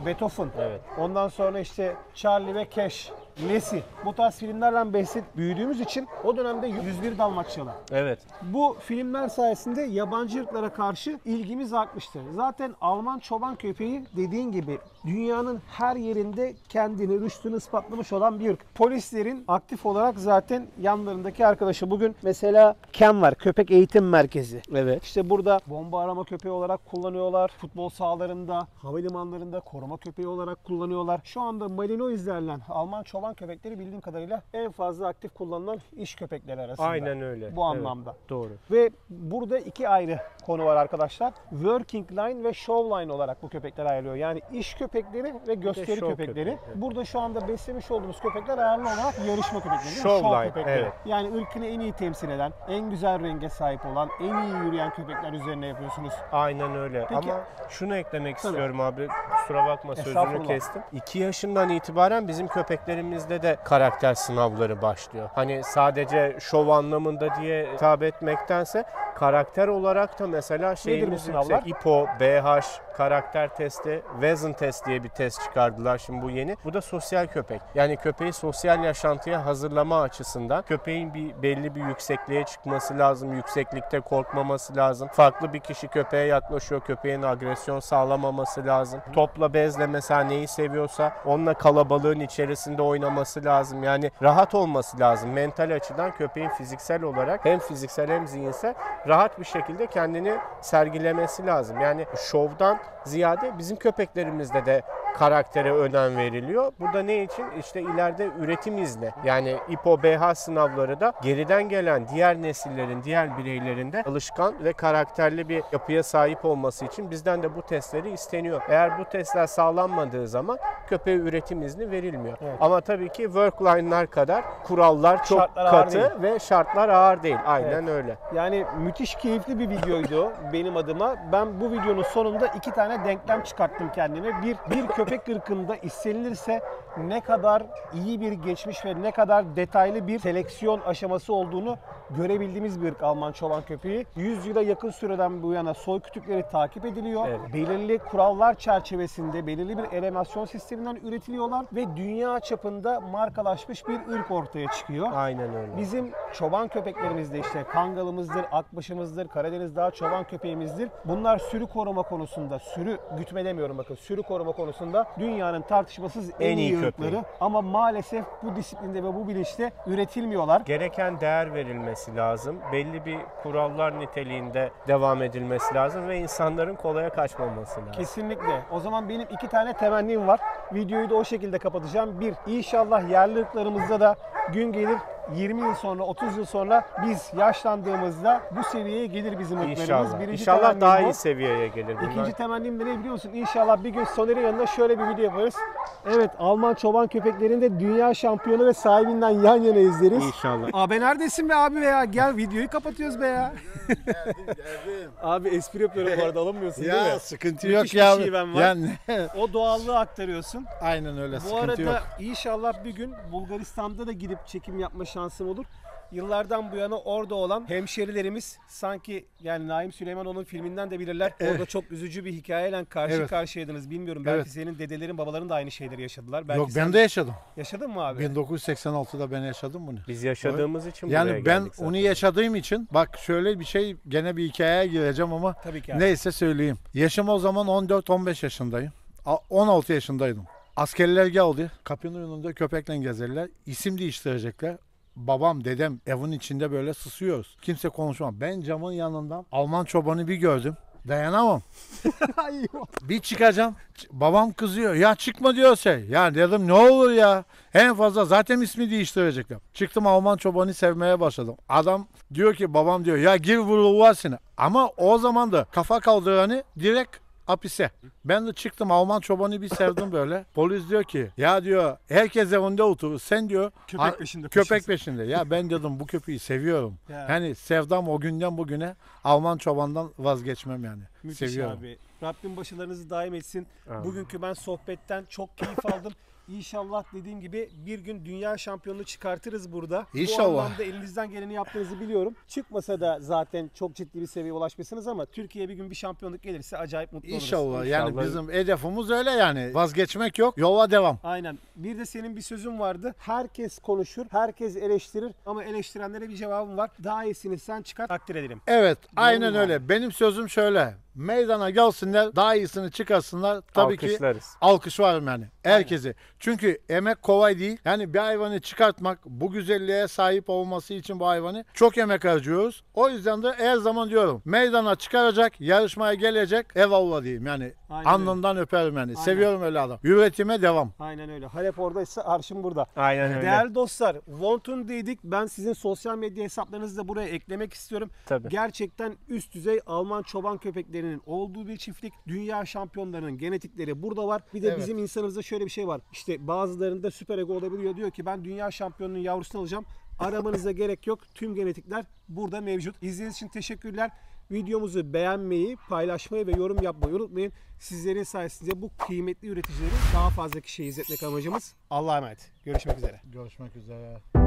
Beethoven. Evet. Ondan sonra işte Charlie ve Cash, Lassie. Bu tarz filmlerden büyüdüğümüz için o dönemde 101 Dalmaçyalı. Evet. Bu filmler sayesinde yabancı ırklara karşı ilgimiz artmıştır. Zaten Alman çoban köpeği dediğin gibi dünyanın her yerinde kendini, rüştünü ispatlamış olan bir ırk. Polislerin aktif olarak zaten yanlarındaki arkadaşı. Bugün mesela KEM var, Köpek Eğitim Merkezi. Evet. İşte burada bomba arama köpeği olarak kullanıyorlar. Futbol sahalarında, havalimanlarında koruma köpeği olarak kullanıyorlar. Şu anda Malinois'lerle Alman çoban köpekleri bildiğim kadarıyla en fazla aktif kullanılan iş köpekleri arasında. Aynen öyle. Bu Evet, anlamda. doğru. Ve burada iki ayrı konu var arkadaşlar. Working line ve show line olarak bu köpekler ayrılıyor. Yani iş köpekleri ve gösteri show köpekleri. köpeği, evet. Burada şu anda beslemiş olduğumuz köpekler ağırlı olarak yarışma köpekleri. değil mi? Show line, köpekleri. evet. Yani ırkını en iyi temsil eden, en güzel renge sahip olan, en iyi yürüyen köpekler üzerine yapıyorsunuz. Aynen öyle. Peki- Ama şunu eklemek Tabii. istiyorum abi. Kusura bakma sözünü Estağfurullah. kestim. 2 yaşından itibaren bizim köpeklerimizde de karakter sınavları başlıyor. Hani sadece şov anlamında diye hitap etmektense karakter olarak da mesela şeyimiz sınavlar? yüksek. İPO, BH, karakter testi, Vezin test diye bir test çıkardılar şimdi bu yeni. Bu da sosyal köpek. Yani köpeği sosyal yaşantıya hazırlama açısından köpeğin belli bir yüksekliğe çıkması lazım. Yükseklikte korkmaması lazım. Farklı bir kişi köpeğe yaklaşıyor. Köpeğin agresyon sağlamaması lazım. Topla bezle mesela neyi seviyorsa onunla kalabalığın içerisinde oynaması lazım. Yani rahat olması lazım. Mental açıdan köpeğin fiziksel olarak hem fiziksel hem zihinsel rahat bir şekilde kendini sergilemesi lazım. Yani şovdan ziyade bizim köpeklerimizde de karaktere önem veriliyor. Burada ne için? İşte ileride üretim izni. Yani İPO, BH sınavları da geriden gelen diğer nesillerin, diğer bireylerin de alışkan ve karakterli bir yapıya sahip olması için bizden de bu testleri isteniyor. Eğer bu testler sağlanmadığı zaman köpeğe üretim izni verilmiyor. Evet. Ama tabii ki workline'lar kadar kurallar çok Şartlar ağır katı değil. ve şartlar ağır değil. Aynen Evet. öyle. Yani müthiş keyifli bir videoydu benim adıma. Ben bu videonun sonunda 2 tane denklem çıkarttım kendime. Bir köpek ırkında istenilirse ne kadar iyi bir geçmiş ve ne kadar detaylı bir seleksiyon aşaması olduğunu görebildiğimiz bir ırk Alman çoban köpeği. 100 yıla yakın süreden bu yana soy kütükleri takip ediliyor. Evet. Belirli kurallar çerçevesinde belirli bir elemasyon sisteminden üretiliyorlar ve dünya çapında markalaşmış bir ırk ortaya çıkıyor. Aynen öyle. Bizim çoban köpeklerimizde işte kangalımızdır, akbaşımızdır, Karadeniz Dağı çoban köpeğimizdir. Bunlar sürü koruma konusunda, sürü gütme demiyorum bakın, sürü koruma konusunda anda dünyanın tartışmasız en iyi ırkları. Ama maalesef bu disiplinde ve bu bilinçte üretilmiyorlar. Gereken değer verilmesi lazım. Belli bir kurallar niteliğinde devam edilmesi lazım ve insanların kolaya kaçmaması lazım. Kesinlikle. O zaman benim 2 tane temennim var. Videoyu da o şekilde kapatacağım. Bir, inşallah yerli ırklarımızda da gün gelir 20 yıl sonra, 30 yıl sonra biz yaşlandığımızda bu seviyeye gelir bizim ırklarımız. İnşallah. Birinci İnşallah temennim daha bu. iyi seviyeye gelir bunlar. İkinci temennim de ne biliyor musun? İnşallah bir gün Soner'in yanında şöyle bir video yaparız. Evet, Alman çoban köpeklerinde dünya şampiyonu ve sahibinden yan yana izleriz. İnşallah. Abi neredesin be abi be ya? Gel videoyu kapatıyoruz be ya. Geldim. Abi espri yapıyorum bu arada, alınmıyorsun değil mi? Ya sıkıntı Müthiş yok ya. bir şiven var. Yani O doğallığı aktarıyorsun. aynen öyle, Bu sıkıntı arada yok. inşallah bir gün Bulgaristan'da da gidip çekim yapma şansım olur. Yıllardan bu yana orada olan hemşerilerimiz sanki, yani Naim Süleymanoğlu'nun filminden de bilirler. Evet. Orada çok üzücü bir hikayeyle karşı Evet. karşıyaydınız. Bilmiyorum, belki Evet. senin dedelerin, babaların da aynı şeyleri yaşadılar. Belki Yok, sen ben de yaşadım. yaşadın mı abi? 1986'da ben yaşadım bunu. Biz yaşadığımız için buraya Yani ben geldik zaten. onu yaşadığım için, bak şöyle bir şey, gene bir hikayeye gireceğim ama Tabii ki abi. neyse söyleyeyim. Yaşım o zaman 14-15 yaşındayım. 16 yaşındaydım. Askerler geldi. Kapının önünde köpekle gezerler. İsim değiştirecekler. Babam, dedem evin içinde böyle susuyoruz. Kimse konuşmam. Ben camın yanından Alman çobanı bir gördüm. Dayanamam. Bir çıkacağım. Babam kızıyor. Ya çıkma diyor şey. Ya dedim ne olur ya. En fazla zaten ismi değiştirecekler. Çıktım, Alman çobanı sevmeye başladım. Adam diyor ki, babam diyor ya gir vurulvar seni. Ama o zaman da kafa kaldıranı direkt hapise. Ben de çıktım, Alman çobanı bir sevdim böyle. Polis diyor ki ya diyor herkes evinde oturur. Sen diyor Köpek peşinde köpek koşuyorsun. peşinde. Ya ben dedim bu köpeği seviyorum. Ya. Yani sevdam o günden bugüne, Alman çobandan vazgeçmem yani. Müthiş Seviyorum. abi. Rabbim başarılarınızı daim etsin. Amin. Bugünkü ben sohbetten çok keyif aldım. İnşallah dediğim gibi bir gün dünya şampiyonluğu çıkartırız burada. Bu İnşallah. anlamda elinizden geleni yaptığınızı biliyorum. Çıkmasa da zaten çok ciddi bir seviyeye ulaşmışsınız ama Türkiye'ye bir gün bir şampiyonluk gelirse acayip mutlu oluruz. İnşallah. Yani İnşallah. bizim hedefimiz öyle yani. Vazgeçmek yok. Yola devam. Aynen. Bir de senin bir sözün vardı. Herkes konuşur, herkes eleştirir ama eleştirenlere bir cevabım var. Daha iyisini sen çıkar, takdir ederim. Evet, aynen mu öyle. Benim sözüm şöyle. Meydana gelsinler, daha iyisini çıkarsınlar. Tabii ki Alkışlarız. alkış varım yani. Herkese. Çünkü emek kolay değil. Yani bir hayvanı çıkartmak, bu güzelliğe sahip olması için bu hayvanı çok emek harcıyoruz. O yüzden de her zaman diyorum, meydana çıkaracak, yarışmaya gelecek, eyvallah diyeyim. Yani Aynen alnından öperim yani. Aynen. Seviyorum öyle adam. Üretime devam. Aynen öyle. Halep oradaysa arşım burada. Aynen öyle. Değerli dostlar, Wontun dedik. Ben sizin sosyal medya hesaplarınızı da buraya eklemek istiyorum. Tabii. Gerçekten üst düzey Alman çoban köpeklerinin olduğu bir çiftlik. Dünya şampiyonlarının genetikleri burada var. Bir de Evet. bizim insanımızda şöyle bir şey var. İşte bazılarında süper ego olabiliyor. Diyor ki ben dünya şampiyonunun yavrusunu alacağım. Aramanıza gerek yok. Tüm genetikler burada mevcut. İzlediğiniz için teşekkürler. Videomuzu beğenmeyi, paylaşmayı ve yorum yapmayı unutmayın. Sizlerin sayesinde bu kıymetli üreticileri daha fazla kişiye izletmek amacımız. Allah'a emanet. Görüşmek üzere. Görüşmek üzere.